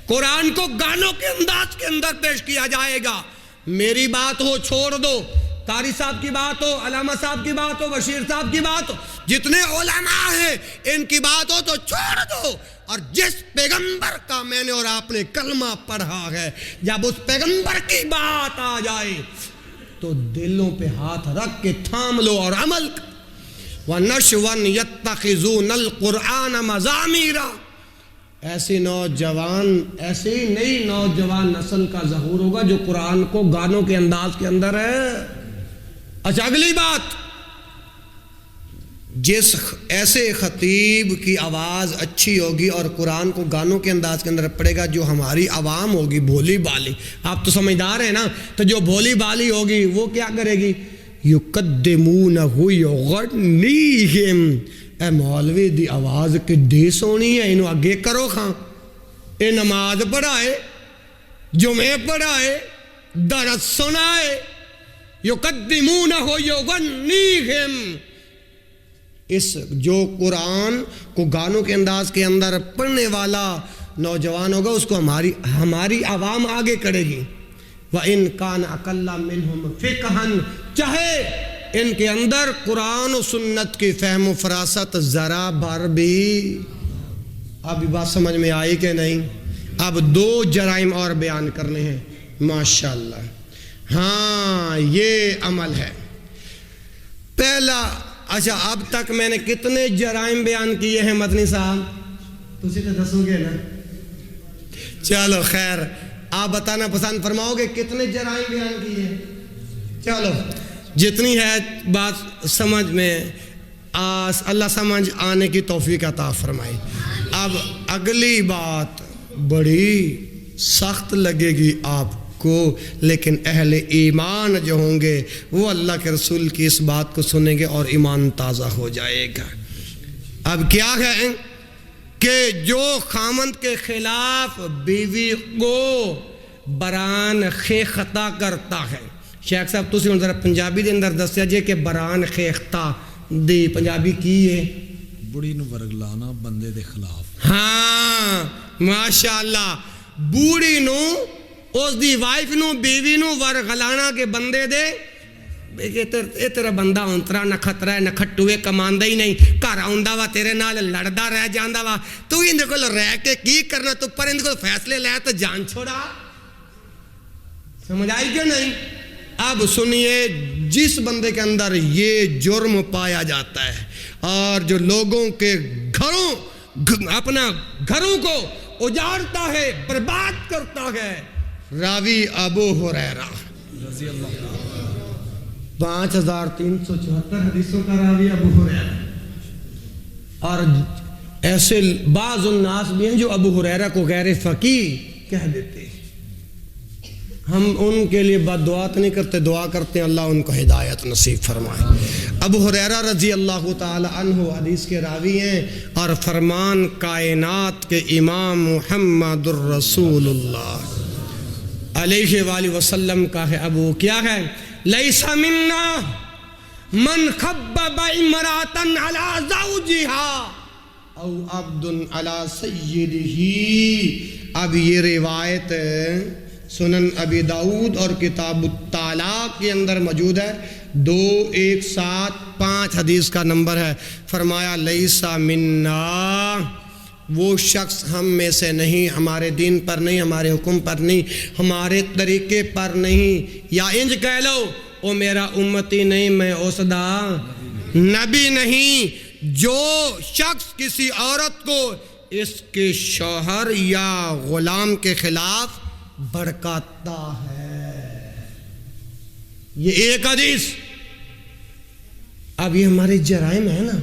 قرآن کو گانوں کے انداز کے اندر پیش کیا جائے گا. میری بات ہو چھوڑ دو، قاری صاحب کی بات ہو، علامہ صاحب کی بات ہو، بشیر صاحب کی بات ہو، جتنے علماء ہیں ان کی بات ہو تو چھوڑ دو. اور جس پیغمبر کا میں نے اور آپ نے کلمہ پڑھا ہے، جب اس پیغمبر کی بات آ جائے تو دلوں پہ ہاتھ رکھ کے تھام لو اور عمل کر. وَنَشْوًا يَتَّخِذُونَ الْقُرْآنَ مَزَامِيرًا، ایسی نوجوان، ایسی نئی نوجوان نسل کا ظہور ہوگا جو قرآن کو گانوں کے انداز کے اندر ہے. اچھا اگلی بات، جس ایسے خطیب کی آواز اچھی ہوگی اور قرآن کو گانوں کے انداز کے اندر پڑھے گا، جو ہماری عوام ہوگی بھولی بالی، آپ تو سمجھدار ہیں نا، تو جو بھولی بالی ہوگی وہ کیا کرے گی؟ یقدمونہ یغنیہم، اے مولوی دی آواز کڈی سونی ہے، انہوں اگے کرو خاں، اے نماز پڑھائے، جمعے پڑھائے، درس سنائے، یقدمونہ یغنیہم۔ اس جو قرآن کو گانوں کے انداز کے اندر پڑھنے والا نوجوان ہوگا، اس کو ہماری عوام آگے کرے گی۔ وَإِن كَانَ أَقَلَّ مِنْهُمْ فِقْهًا، چاہے ان کے اندر قرآن و سنت کی فہم و فراست ذرا بھر بھی۔ اب یہ بات سمجھ میں آئی کہ نہیں؟ اب دو جرائم اور بیان کرنے ہیں، ماشاءاللہ۔ ہاں یہ عمل ہے پہلا۔ اچھا اب تک میں نے کتنے جرائم بیان کیے ہیں مدنی صاحب؟ تسی تو دسو گے نا؟ چلو خیر، آپ بتانا پسند فرماؤ گے کتنے جرائم بیان کیے ہیں؟ چلو جتنی ہے بات سمجھ میں، اللہ سمجھ آنے کی توفیق عطا فرمائے۔ اب اگلی بات بڑی سخت لگے گی آپ کو، لیکن اہل ایمان جو ہوں گے وہ اللہ کے رسول کی اس بات کو سنیں گے اور ایمان تازہ ہو جائے گا۔ اب کیا ہے کہ جو خامند کے خلاف بیوی کو بران خیختہ کرتا ہے، شیخ صاحب تسی ذرا پنجابی دے اندر دسیا جے کہ بران خیختہ دی پنجابی کی ہے؟ بڑی نو ورگلانا بندے دے خلاف۔ ہاں ماشاءاللہ، body know us the wife نو بیوی نو ورگلانا کے بندے دے، اے تیرا بندہ انترا نہ خطرہ ہے نہ کھٹوئے کماندہ ہی نہیں، گھر آؤندہ وا تیرے نال لڑدا رہ جاندہ وا، تو اندے کو رہ کے کی کرنا، تو پر اندے کو فیصلے لے تو جان چھوڑا۔ سمجھ آئی کیوں نہیں؟ اب سنیے، جس بندے کے اندر یہ جرم پایا جاتا ہے اور جو لوگوں کے اپنا گھروں کو اجاڑتا ہے، برباد کرتا ہے، راوی ابو ہریرہ رضی اللہ عنہ، 5374 حدیثوں کا راوی ابو ہریرہ، اور ایسے بعض الناس بھی ہیں جو ابو ہریرہ کو غیر فقیہ کہہ دیتے ہیں۔ ہم ان کے لیے بد دعا نہیں کرتے، دعا کرتے ہیں اللہ ان کو ہدایت نصیب فرمائے۔ ابو ہریرہ رضی اللہ تعالی عنہ حدیث کے راوی ہیں اور فرمان کائنات کے امام محمد الرسول اللہ علیہ وآلہ وسلم کا ہے۔ ابو کیا ہے؟ لیس منا من خبب امراتا علی زوجها او عبد علی سیدہ۔ اب یہ روایت سنن ابی داؤد اور کتاب الطلاق کے اندر موجود ہے، 2175 حدیث کا نمبر ہے۔ فرمایا لیسا منا، وہ شخص ہم میں سے نہیں، ہمارے دین پر نہیں، ہمارے حکم پر نہیں، ہمارے طریقے پر نہیں، یا انج کہہ لو وہ میرا امتی نہیں، میں اس دا نبی نہیں، جو شخص کسی عورت کو اس کے شوہر یا غلام کے خلاف بھڑکاتا ہے۔ یہ ایک حدیث۔ اب یہ ہمارے جرائم ہے نا،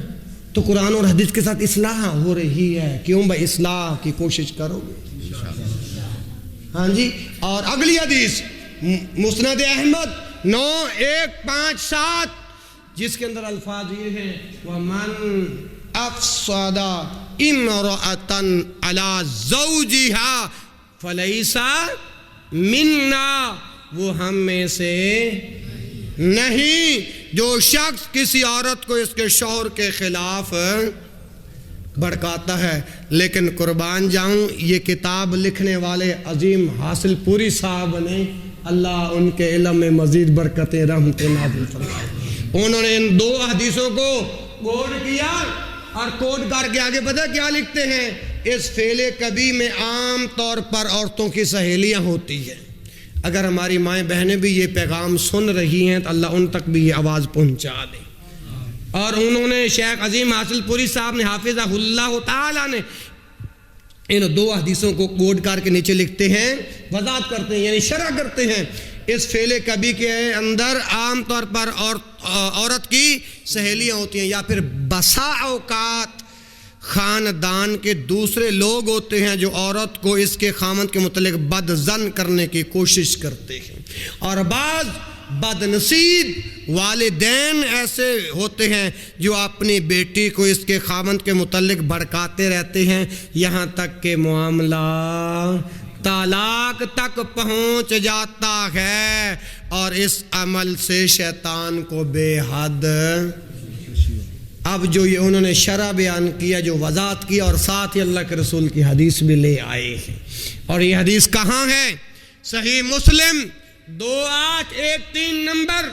تو قرآن اور حدیث کے ساتھ اصلاح ہو رہی ہے، کیوں بھائی اصلاح کی کوشش کرو گے؟ ہاں جی۔ اور اگلی حدیث مسند احمد 9157، جس کے اندر الفاظ یہ ہیں وَمَنْ أَفْصَدَ إِمْرَأَةً عَلَى زَوْجِهَا فَلَيْسَ مِنَّا، وہ ہم میں سے نہیں۔ جو شخص کسی عورت کو اس کے شوہر کے خلاف بھڑکاتا ہے۔ لیکن قربان جاؤں، یہ کتاب لکھنے والے عظیم حاصل پوری صاحب نے، اللہ ان کے علم میں مزید برکتیں رحمتیں نازل فرمائے، انہوں نے ان دو حدیثوں کو کوڈ کیا اور کوڈ کر کے آگے پتہ کیا لکھتے ہیں؟ اس فعل کبھی میں عام طور پر عورتوں کی سہیلیاں ہوتی ہیں۔ اگر ہماری مائیں بہنیں بھی یہ پیغام سن رہی ہیں تو اللہ ان تک بھی یہ آواز پہنچا دے۔ اور انہوں نے شیخ عظیم حاصل پوری صاحب نے حافظہ اللہ تعالیٰ نے ان دو حدیثوں کو کوڈ کر کے نیچے لکھتے ہیں، وضاحت کرتے ہیں، یعنی شرح کرتے ہیں اس فعل کبھی کے اندر عام طور پر عورت کی سہیلیاں ہوتی ہیں، یا پھر بسا اوقات خاندان کے دوسرے لوگ ہوتے ہیں جو عورت کو اس کے خامند کے متعلق بد ظن کرنے کی کوشش کرتے ہیں، اور بعض بد نصیب والدین ایسے ہوتے ہیں جو اپنی بیٹی کو اس کے خامند کے متعلق بھڑکاتے رہتے ہیں، یہاں تک کہ معاملہ طلاق تک پہنچ جاتا ہے، اور اس عمل سے شیطان کو بے حد اب جو یہ انہوں نے شرع بیان کیا، جو وضاحت کیا، اور ساتھ ہی اللہ کے رسول کی حدیث بھی لے آئے ہیں، اور یہ حدیث کہاں ہے؟ صحیح مسلم 2813 نمبر،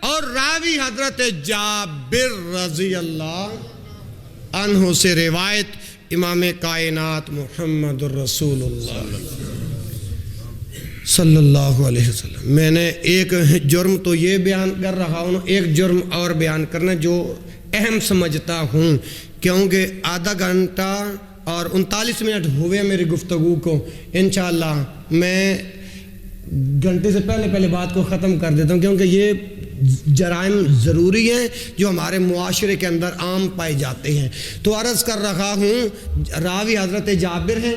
اور راوی حضرت جابر رضی اللہ عنہ سے روایت، امام کائنات محمد الرسول اللہ صلی اللہ علیہ وسلم۔ میں نے ایک جرم تو یہ بیان کر رہا ہوں، ایک جرم اور بیان کرنا جو اہم سمجھتا ہوں، کیونکہ آدھا گھنٹہ اور 39 منٹ ہوئے میری گفتگو کو، انشاءاللہ میں گھنٹے سے پہلے بات کو ختم کر دیتا ہوں، کیونکہ یہ جرائم ضروری ہیں جو ہمارے معاشرے کے اندر عام پائے جاتے ہیں۔ تو عرض کر رہا ہوں، راوی حضرت جابر ہیں،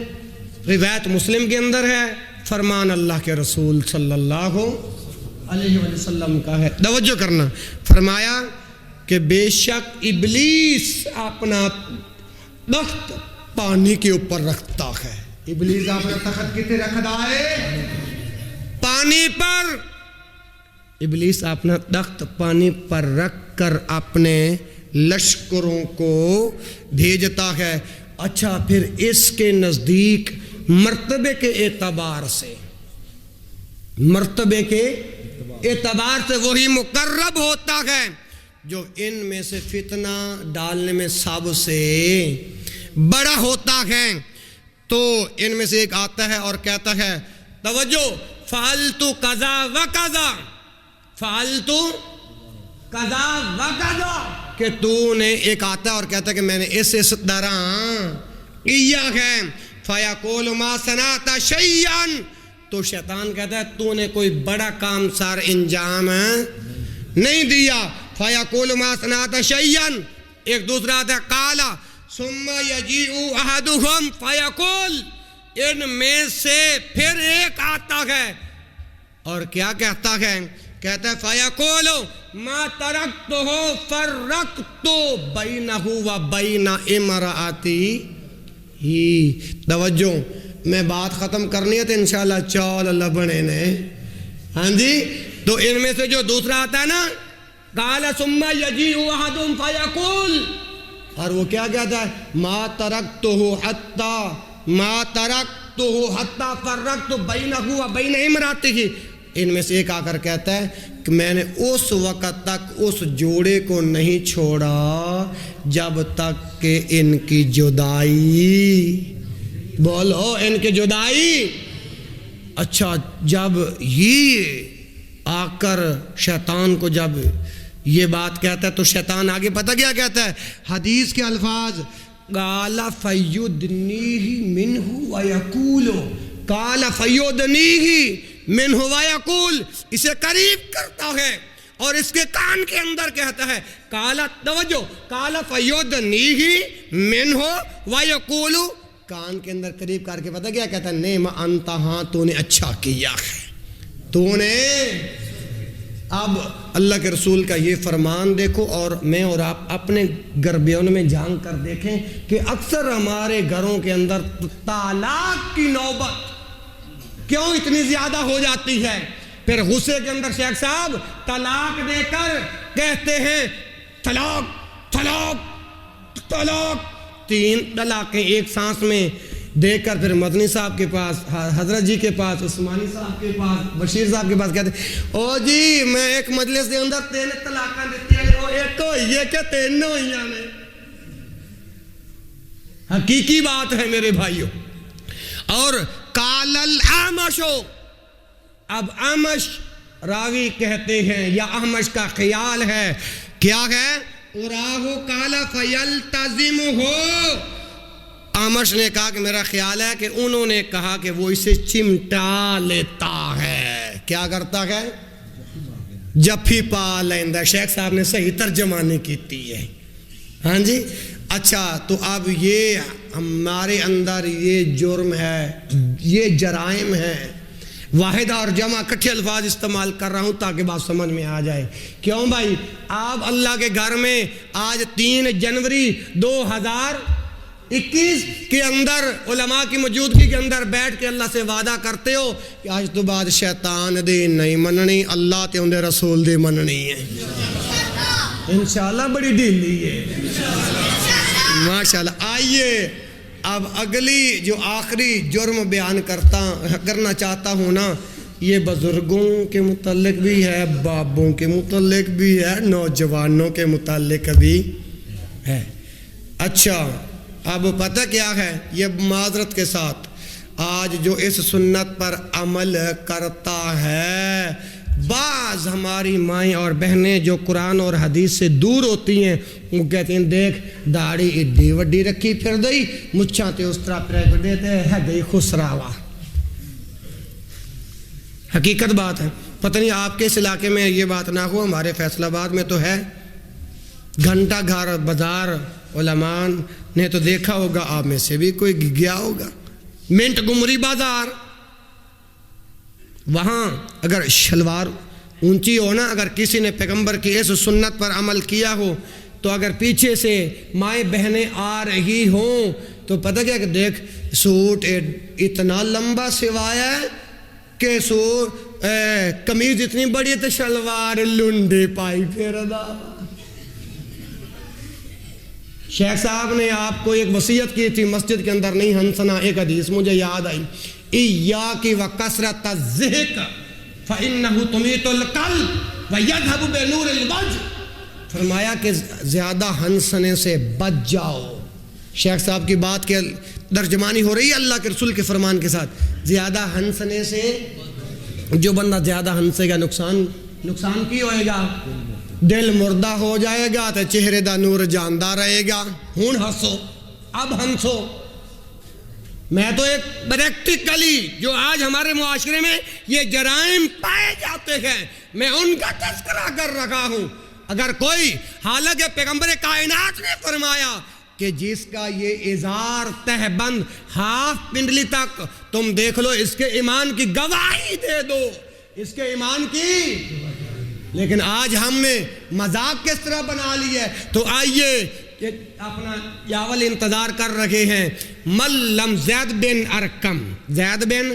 روایت مسلم کے اندر ہے، فرمان اللہ کے رسول صلی اللہ علیہ وسلم کا ہے، توجہ کرنا، فرمایا کہ بے شک ابلیس اپنا تخت پانی کے اوپر رکھتا ہے۔ ابلیس اپنا تخت کتنے رکھتا ہے؟ پانی پر۔ ابلیس اپنا تخت پانی پر رکھ کر اپنے لشکروں کو بھیجتا ہے۔ اچھا، پھر اس کے نزدیک مرتبے کے اعتبار سے وہی مقرب ہوتا ہے جو ان میں سے فتنہ ڈالنے میں سب سے بڑا ہوتا ہے۔ تو ان میں سے ایک آتا ہے اور کہتا ہے، توجہ، فعلتو قضا و قضا، فعلتو قضا و قضا، کہ تو نے، ایک آتا ہے اور کہتا ہے کہ میں نے اس طرح کیا ہے، فَيَقُولُ مَا صَنَعْتَ شَيْئًا، تو شیطان کہتا ہے تو نے کوئی بڑا کام سار انجام نہیں دیا، فَيَقُولُ مَا صَنَعْتَ شَيْئًا، ایک دوسرا آتا ہے، قَالَ ثُمَّ يَجِيءُ أَحَدُهُمْ فَيَقُولُ، ان میں سے پھر ایک آتا ہے اور کیا کہتا ہے؟ کہتا ہے فَيَقُولُ مَا تَرَكْتُهُ فَرَّقْتُ بَيْنَهُ وَبَيْنَ امْرَأَتِهِ۔ توجہ، میں بات ختم کرنی ہے تو انشاءاللہ چول اللہ بنے نے، ہاں جی۔ تو ان میں سے جو دوسرا آتا ہے نا، قَالَ ثُمَّ يَجِيءُ أَحَدُهُمْ فَيَقُولُ، اور وہ کیا کہتا ہے؟ مَا تَرَكْتُهُ حَتَّى فَرَّقْتُ بَيْنَهُ وَبَيْنَ امْرَأَتِهِ۔ ان میں سے ایک آ کر کہتا ہے کہ میں نے اس وقت تک اس جوڑے کو نہیں چھوڑا جب تک کہ ان کی جدائی، بولو، ان کی جدائی۔ اچھا، جب یہ آ کر شیطان کو جب یہ بات کہتا ہے تو شیطان آگے پتہ کیا کہتا ہے؟ حدیث کے الفاظ، قَالَ فَيُدْنِيهِ مِنْهُ وَيَقُولُ، قَالَ فَيُدْنِيهِ مِنْهُ وَيَقُولُ، اسے قریب کرتا ہے اور اس کے کان کے اندر کہتا ہے، قَالَ، توجہ، قَالَ فَيُدْنِيهِ مِنْهُ وَيَقُولُ، کان کے اندر قریب کر کے پتہ کیا کہتا ہے؟ نعم انت، ہاں تو نے اچھا کیا ہے، تو نے۔ اب اللہ کے رسول کا یہ فرمان دیکھو، اور میں اور آپ اپنے گربیون میں جھانک کر دیکھیں کہ اکثر ہمارے گھروں کے اندر طلاق کی نوبت کیوں اتنی زیادہ ہو جاتی ہے؟ پھر غصے کے اندر شیخ صاحب طلاق دے کر کہتے ہیں طلاق طلاق طلاق، 3 طلاقیں ایک سانس میں دے کر پھر مدنی صاحب کے پاس، حضرت جی کے پاس، عثمانی صاحب کے پاس، بشیر صاحب کے پاس کہتے ہیں، او جی میں ایک مجلس کے اندر 3 طلاقاں دیتی ہیں، او ایک ہوئی ہے کہ 3 ہوئی ہیں۔ حقیقی بات ہے میرے بھائیوں۔ اور قال الاعمش، اب اعمش راوی کہتے ہیں یا احمش کا خیال ہے، کیا ہے؟ اراہو قال فیلتزمہ، اعمش نے کہا کہ میرا خیال ہے کہ انہوں نے کہا کہ وہ اسے چمٹا لیتا ہے۔ کیا کرتا ہے؟ جفی پا لیندہ. شیخ صاحب نے صحیح ترجمانی کیتی ہے. ہاں جی. اچھا تو اب یہ ہمارے اندر یہ جرم ہے, یہ جرائم ہے. واحدہ اور جمع کٹھے الفاظ استعمال کر رہا ہوں تاکہ بات سمجھ میں آ جائے. کیوں بھائی؟ آپ اللہ کے گھر میں آج 3 جنوری 2021 کے اندر علماء کی موجودگی کے اندر بیٹھ کے اللہ سے وعدہ کرتے ہو کہ آج تو بعد شیطان دی نہیں مننی, اللہ تے اندے رسول دی مننی ہے. انشاءاللہ بڑی ڈھیلی ہے ماشاءاللہ. آئیے اب اگلی جو آخری جرم بیان کرنا چاہتا ہوں نا, یہ بزرگوں کے متعلق بھی ہے, بابوں کے متعلق بھی ہے, نوجوانوں کے متعلق بھی ہے. اچھا اب پتہ کیا ہے؟ یہ معذرت کے ساتھ آج جو اس سنت پر عمل کرتا ہے, بعض ہماری مائیں اور بہنیں جو قرآن اور حدیث سے دور ہوتی ہیں وہ کہتے ہیں دیکھ داڑھی ایڈی وڈی رکھی پھر دئی, مچھاں تے اس طرح پریک دیتے ہے گئی خسراوا. حقیقت بات ہے. پتہ نہیں آپ کے اس علاقے میں یہ بات نہ ہو, ہمارے فیصل آباد میں تو ہے. گھنٹہ گھر بازار علماء نے تو دیکھا ہوگا, آپ میں سے بھی کوئی گیا ہوگا. منٹ گمری بازار, وہاں اگر شلوار اونچی ہو نا, اگر کسی نے پیغمبر کی اس سنت پر عمل کیا ہو تو اگر پیچھے سے مائیں بہنیں آ رہی ہوں تو پتہ کیا کہ دیکھ سوٹ اتنا لمبا سوایا ہے کہ قمیض اتنی بڑی ہے تو شلوار لنڈے پائی پھر دا. شیخ صاحب نے آپ کو ایک وصیت کی تھی مسجد کے اندر نہیں ہنسنا. ایک حدیث مجھے یاد آئی, ایاکی وکثرت الضحک فإنہ تمیت القلب ویذھب بنور الوجہ. فرمایا کہ زیادہ ہنسنے سے بچ جاؤ. شیخ صاحب کی بات کی ترجمانی ہو رہی ہے اللہ کے رسول کے فرمان کے ساتھ. زیادہ ہنسنے سے, جو بندہ زیادہ ہنسے گا نقصان کی ہوئے گا؟ دل مردہ ہو جائے گا تو چہرے دا نور جاندہ رہے گا. ہون ہنسو, اب ہنسو. میں تو ایک پریکٹیکلی جو آج ہمارے معاشرے میں یہ جرائم پائے جاتے ہیں میں ان کا تذکرہ کر رہا ہوں. اگر کوئی, حالانکہ پیغمبر کائنات نے فرمایا کہ جس کا یہ ازار تہ بند ہاف پنڈلی تک تم دیکھ لو اس کے ایمان کی گواہی دے دو, اس کے ایمان کی. لیکن آج ہم نے مذاق کس طرح بنا لی ہے. تو آئیے کہ اپنا یاول انتظار کر رہے ہیں. ملم زید بن ارکم, زید بن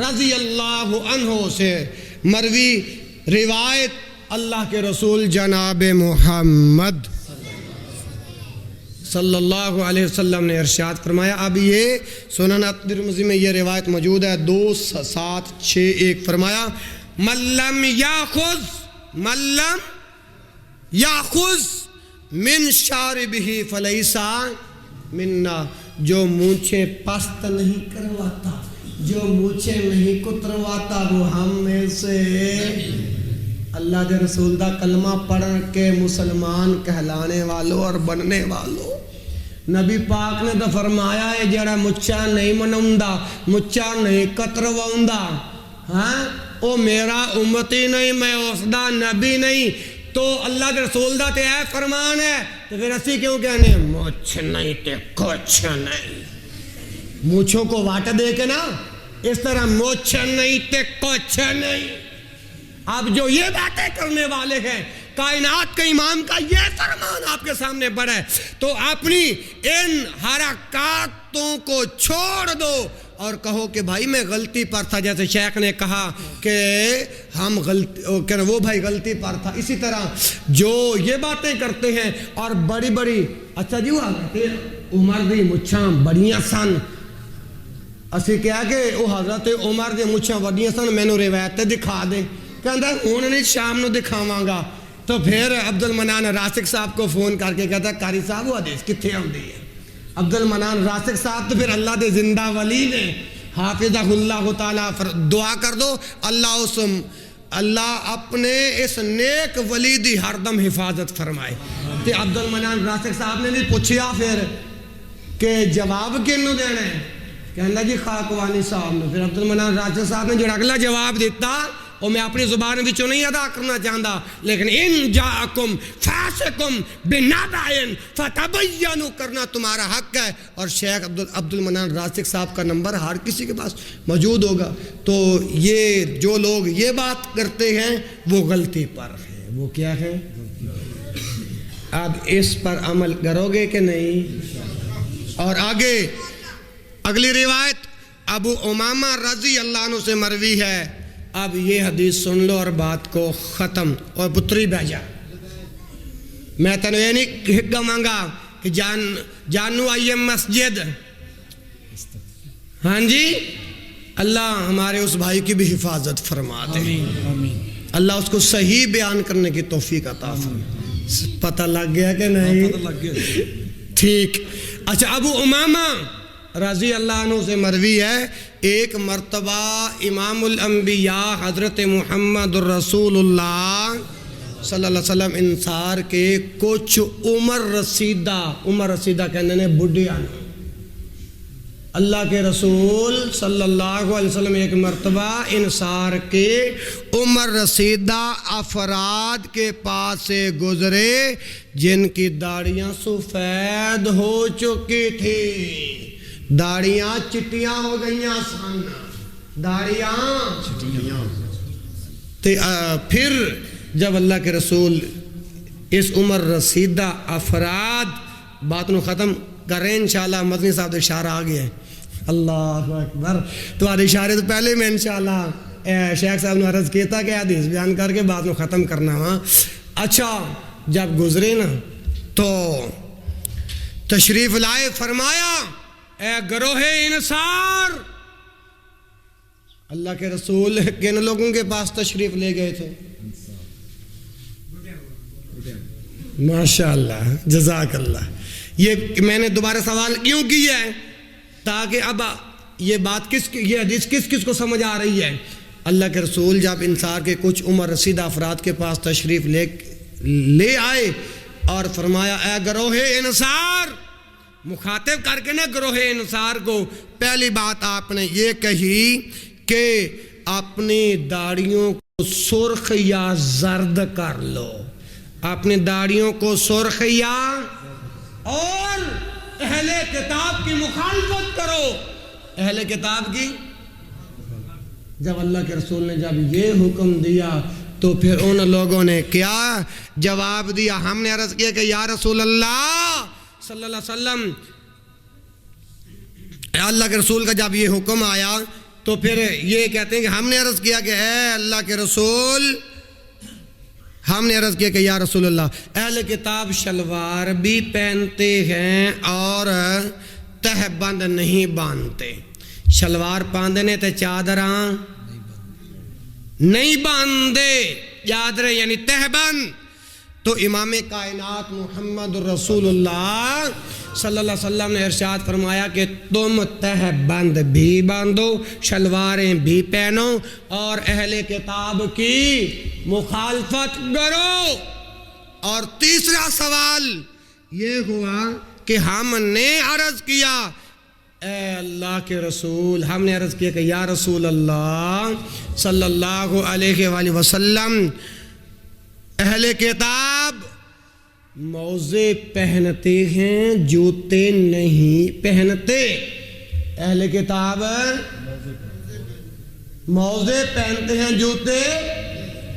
رضی اللہ عنہ سے مروی روایت اللہ کے رسول جناب محمد صلی اللہ علیہ وسلم نے ارشاد فرمایا. اب یہ سنن ترمذی میں یہ روایت موجود ہے 2761. فرمایا ملم یاخذ من شاربہ فلیسا منا. جو مونچھیں پست نہیں کرواتا, جو مونچھیں نہیں کترواتا وہ ہم میں سے. اللہ کے رسول دا کلمہ پڑھ کے مسلمان کہلانے والوں اور بننے والوں, نبی پاک نے تو فرمایا ہے جڑا مچھا نہیں منوندا, مچھا نہیں کترواوندا, ہاں او میرا امتی نہیں, میں اس دا نبی نہیں. تو اللہ کے رسول دا تے اے فرمان ہے, تو پھر اسی کیوں کہنے مچھ نہیں تے کچھ نہیں. مونچھوں کو واٹ دے کے نا اس طرح مچھ نہیں تے کچھ نہیں. اب جو یہ باتیں کرنے والے ہیں, کائنات کے امام کا یہ فرمان آپ کے سامنے پڑا ہے, تو اپنی ان حرکاتوں کو چھوڑ دو اور کہو کہ بھائی میں غلطی پر تھا. جیسے شیخ نے کہا کہ ہم وہ بھائی غلطی پر تھا. اسی طرح جو یہ باتیں کرتے ہیں اور بڑی بڑی, اچھا جی وہ عمر دی مچھاں بڑیاں سن, اسی کیا کہ وہ حضرت عمر دی مچھاں بڑیاں سن, میں نے روایت دکھا دے. کہتا ہوں نہیں شام نو دکھاواں گا. تو پھر عبد المنان راسک صاحب کو فون کر کے کہتا قاری صاحب وہ حدیث کتھے آندی ہے؟ عبد المنان راسک صاحب تو پھر اللہ دے زندہ ولی نے, حافظہ اللہ تعالیٰ, دعا کر دو اللہ اپنے اس نیک ولی دی ہر دم حفاظت فرمائے. تو عبد المنان راسک صاحب نے بھی پوچھیا پھر کہ جواب کینوں دینا ہے؟ کہنا جی خاکوانی صاحب نے. پھر عبد المنان راسک صاحب نے جو اگلا جواب دیتا اور میں اپنی زبان وچوں نہیں ادا کرنا چاہتا، لیکن ان جاءکم فاسقم بنبأ فتبینوا کرنا تمہارا حق ہے، اور شیخ عبد المنان راسک صاحب کا نمبر ہر کسی کے پاس موجود ہوگا۔ تو یہ جو لوگ یہ بات کرتے ہیں وہ غلطی پر ہیں۔ وہ کیا ہے؟ اب اس پر عمل کرو گے کہ نہیں؟ اور آگے اگلی روایت ابو امامہ رضی اللہ عنہ سے مروی ہے۔ اب یہ حدیث سن لو اور بات کو ختم۔ اور پتری بھیجا، میں تینوں یہ نہیں کہاں کہ جانو آئیے مسجد، ہاں جی، اللہ ہمارے اس بھائی کی بھی حفاظت فرما دے، اللہ اس کو صحیح بیان کرنے کی توفیق عطا فرما۔ پتہ لگ گیا کہ نہیں؟ پتہ لگ گیا۔ ٹھیک، اچھا ابو امامہ رضی اللہ عنہ سے مروی ہے، ایک مرتبہ امام الانبیاء حضرت محمد الرسول اللہ صلی اللہ علیہ وسلم انصار کے کچھ عمر رسیدہ کہنے نے بڈھیاں، اللہ کے رسول صلی اللہ علیہ وسلم ایک مرتبہ انصار کے عمر رسیدہ افراد کے پاس سے گزرے جن کی داڑیاں سفید ہو چکی تھی، داڑیاں چٹیاں ہو گئیاں سن، داڑیاں چٹیاں۔ پھر جب اللہ کے رسول اس عمر رسیدہ افراد بات نو ختم کر رہے ہیں، انشاءاللہ مدنی صاحب اشارہ آ گیا ہے، اللہ اکبر، تمہارے اشارے تو پہلے میں انشاءاللہ شیخ صاحب نے عرض کیا تھا کہ حدیث بیان کر کے بات نو ختم کرنا ہوا۔ اچھا جب گزرے نا تو تشریف لائے، فرمایا اے گروہ انصار، اللہ کے رسول کن لوگوں کے پاس تشریف لے گئے تھے؟ ماشاءاللہ، جزاک اللہ۔ یہ میں نے دوبارہ سوال کیوں کیا ہے؟ تاکہ اب یہ بات یہ حدیث کس کو سمجھ آ رہی ہے؟ اللہ کے رسول جب انصار کے کچھ عمر رسیدہ افراد کے پاس تشریف لے آئے اور فرمایا اے گروہ انصار، مخاطب کر کے نا گروہ انصار کو، پہلی بات آپ نے یہ کہی کہ اپنی داڑیوں کو سرخ یا زرد کر لو، اپنی داڑیوں کو سرخ یا، اور اہل کتاب کی مخالفت کرو، اہل کتاب کی۔ جب اللہ کے رسول نے جب یہ حکم دیا تو پھر ان لوگوں نے کیا جواب دیا؟ ہم نے عرض کیا کہ یا رسول اللہ صلی اللہ علیہ وسلم، اللہ کے رسول کا جب یہ حکم آیا تو پھر یہ کہتے ہیں کہ ہم نے عرض کیا کہ اے اللہ کے رسول، ہم نے عرض کیا کہ یا رسول اللہ، اہل کتاب شلوار بھی پہنتے ہیں اور تہ بند نہیں باندھتے، شلوار باندھنے تے چادراں نہیں باندھے، چادریں یعنی تہ بند۔ تو امام کائنات محمد رسول اللہ صلی اللہ علیہ وسلم نے ارشاد فرمایا کہ تم تہ بند بھی باندھو، شلواریں بھی پہنو اور اہل کتاب کی مخالفت کرو۔ اور تیسرا سوال یہ ہوا کہ ہم نے عرض کیا اے اللہ کے رسول، ہم نے عرض کیا کہ یا رسول اللہ صلی اللہ علیہ وآلہ وسلم، اہل کتاب موزے پہنتے ہیں، جوتے نہیں پہنتے، اہل کتاب موزے پہنتے ہیں، جوتے۔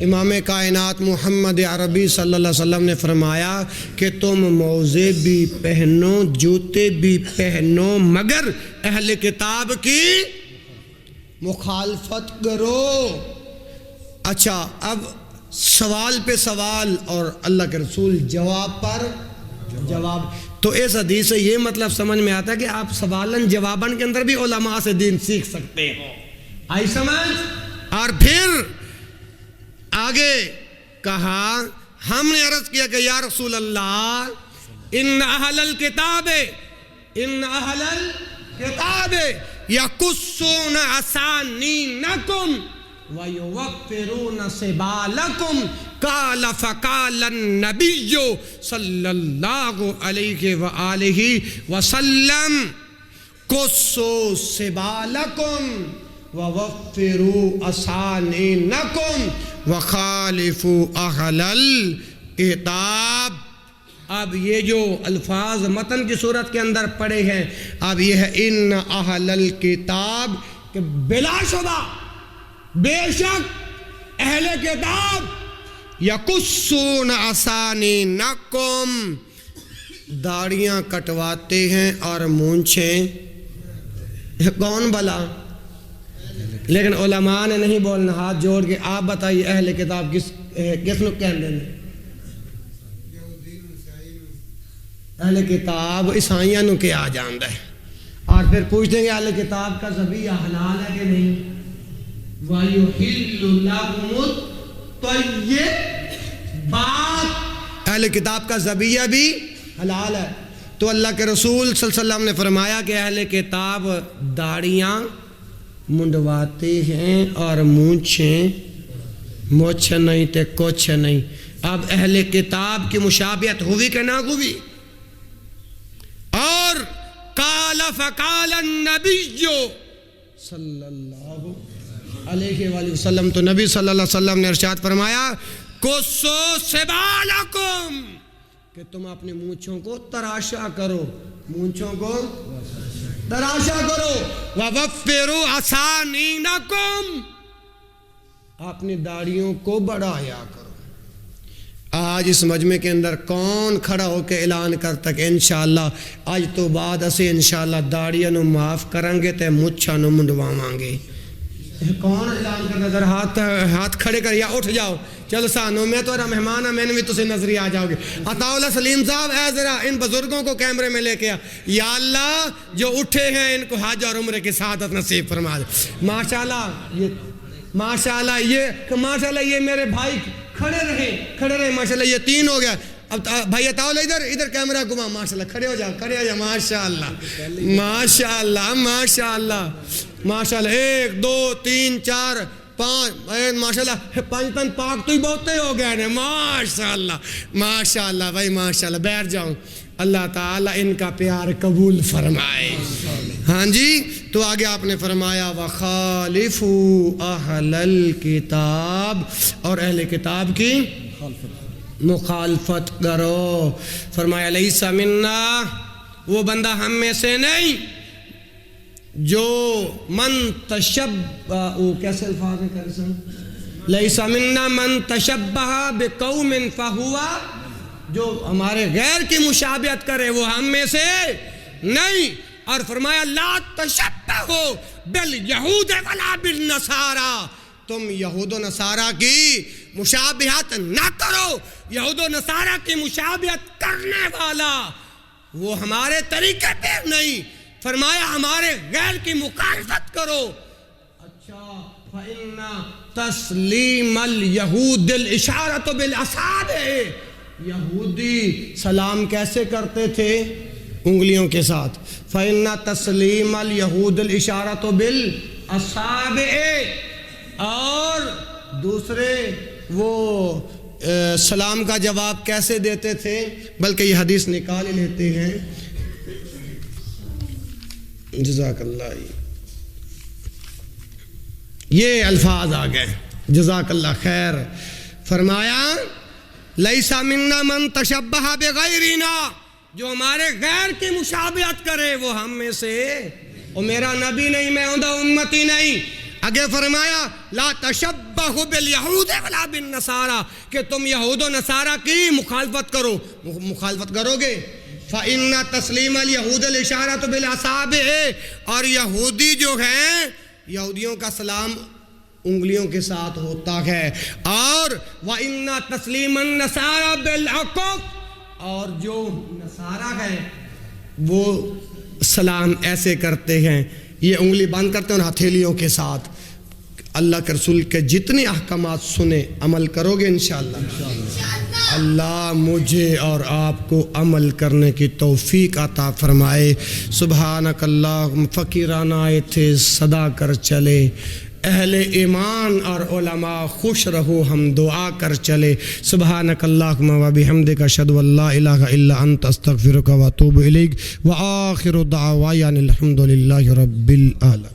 امام کائنات محمد عربی صلی اللہ علیہ وسلم نے فرمایا کہ تم موزے بھی پہنو، جوتے بھی پہنو، مگر اہل کتاب کی مخالفت کرو۔ اچھا، اب سوال پہ سوال اور اللہ کے رسول جواب پر جواب۔ تو اس حدیث سے یہ مطلب سمجھ میں آتا ہے کہ آپ سوالن جوابن کے اندر بھی علماء سے دین سیکھ سکتے ہو، آئی سمجھ؟ اور پھر آگے کہا، ہم نے عرض کیا کہ یا رسول اللہ، ان اہل الکتاب یقصون اسانینکم وَيُوَفِّرُونَ سِبَالَكُمْ قَالَ فَقَالَ النَّبِيُّ صلی اللہ علیہ وآلہ وسلم قُصُّوا سِبَالَكُمْ وَوَفِّرُوا أَسَانِينَكُمْ وَخَالِفُوا أَهْلَ الْكِتَابِ۔ اب یہ جو الفاظ متن کی صورت کے اندر پڑے ہیں، اب یہ ہے ان اہل الکتاب، کہ بلا شبہ بے شک اہل کتاب یقصون اسانینکم، داڑیاں کٹواتے ہیں اور مونچھیں، کون بلا؟ لیکن علماء نے نہیں بولنا، ہاتھ جوڑ کے آپ بتائیے اہل کتاب کس نو کہندے ہیں؟ اہل کتاب عیسائیاں نو کیا جاندا ہے، اور پھر پوچھتے ہیں اہل کتاب کا ذبیحہ حلال ہے کہ نہیں؟ وَيُحِلُّ لَهُمُ الطَّيِّبَاتِ، اہل کتاب کا ذبیحہ بھی حلال ہے۔ تو اللہ کے رسول صلی اللہ علیہ وسلم نے فرمایا کہ اہل کتاب داڑیاں منڈواتے ہیں اور مونچھیں موچھ نہیں تے کچھ نہیں۔ اب اہل کتاب کی مشابہت ہوئی کہ نہ ہوئی؟ اور قال فقال النبی صلی اللہ علیہ وآلہ وسلم، تو نبی صلی اللہ علیہ وسلم نے ارشاد فرمایا قصو سبالکم، کہ تم اپنی مونچھوں کو تراشا کرو، مونچھوں کو تراشا کرو، وَوَفِّرُوا أَسَانِينَكُمْ، اپنی داڑیوں کو بڑھایا کرو۔ آج اس مجمع کے اندر کون کھڑا ہو کے اعلان کرتا کہ انشاءاللہ آج تو بعد اسے انشاءاللہ داڑیاں نو معاف کریں گے تے مچھاں نو منڈواواں گے؟ کون اعلان کرتا؟ ذرا ہاتھ کھڑے کر یا اٹھ جاؤ، چلو سانو میں تو مہمان ہوں، میں نے بھی تجھے نظری آ جاؤ گے۔ عطا اللہ سلیم صاحب اے ذرا ان بزرگوں کو کیمرے میں لے کے آ، یا اللہ جو اٹھے ہیں ان کو حج اور عمرے کی سعادت نصیب فرما دے۔ ماشاءاللہ یہ میرے بھائی کھڑے رہے ماشاءاللہ، یہ 3 ہو گیا۔ اب بھائی عطا اللہ ادھر کیمرہ گھما، ماشاءاللہ کھڑے ہو جاؤ ماشاءاللہ ماشاءاللہ ماشاءاللہ ماشاءاللہ، 1 2 3 4 5 ماشاءاللہ، 5 تن پاک تو ہی بہتے ہو گئے ہیں، ماشاءاللہ ماشاءاللہ بھائی ماشاءاللہ، بیٹھ جاؤں۔ اللہ تعالیٰ ان کا پیار قبول فرمائے۔ ہاں جی، تو آگے آپ نے فرمایا وَخَالِفُوا أَهْلَ الْكِتَابِ، اور اہل کتاب کی مخالفت کرو۔ فرمایا لَيْسَ مِنَّا، وہ بندہ ہم میں سے نہیں جو من تشبہ، کیسے الفاظ ہیں کیسے؟ لَيْسَ مِنَّا مَن تَشَبَّهَ بِقَوْمٍ فَهُوَ، جو ہمارے غیر کی مشابہت کرے وہ ہم میں سے نہیں۔ اور فرمایا لا تشبہوا بالیہود ولا بالنصارى، تم یہود و نصارہ کی مشابہت نہ کرو، یہود و نصارہ کی مشابہت کرنے والا وہ ہمارے طریقے پہ نہیں، فرمایا ہمارے غیر کی مخالفت کرو۔ اچھا، فإن تسلیم الیہود الاشارۃ بالاصابع، یہودی سلام کیسے کرتے تھے؟ انگلیوں کے ساتھ۔ فإن تسلیم الیہود الاشارۃ بالاصابع، اور دوسرے وہ سلام کا جواب کیسے دیتے تھے؟ بلکہ یہ حدیث نکال ہی لیتے ہیں، جزاک اللہ، یہ الفاظ آ گئے، جزاک اللہ خیر۔ فرمایا لیس منا من تشبہ بغیرنا، جو ہمارے غیر کی مشابہت کرے وہ ہم میں سے، اور میرا نبی نہیں، میں اوندا امتی نہیں۔ آگے فرمایا لا تشبہوا بالیہود ولا بالنصارى، کہ تم یہود و نصارہ کی مخالفت کرو، مخالفت کرو گے۔ فإن تسلیم الیہود الاشارۃ بالاصابع، اور یہودی جو ہیں یہودیوں کا سلام انگلیوں کے ساتھ ہوتا ہے۔ اور وَإِنَّ تَسْلِيمَ النَّصَارَى بِالْعُقُوق، اور جو نصارہ ہیں وہ سلام ایسے کرتے ہیں، یہ انگلی بند کرتے ہیں اور ہتھیلیوں کے ساتھ۔ اللہ کے رسول کے جتنے احکامات سنے عمل کرو گے انشاءاللہ۔ اللہ مجھے اور آپ کو عمل کرنے کی توفیق عطا فرمائے۔ سبحانک اللہم، فقیرانہ آئے تھے صدا کر چلے، اہل ایمان اور علماء خوش رہو ہم دعا کر چلے۔ سبحانک اللہم و بحمدک، اشہد ان لا الہ الا انت، استغفرک و اتوب الیک، وآخر دعوانا الحمد للہ رب العالمین۔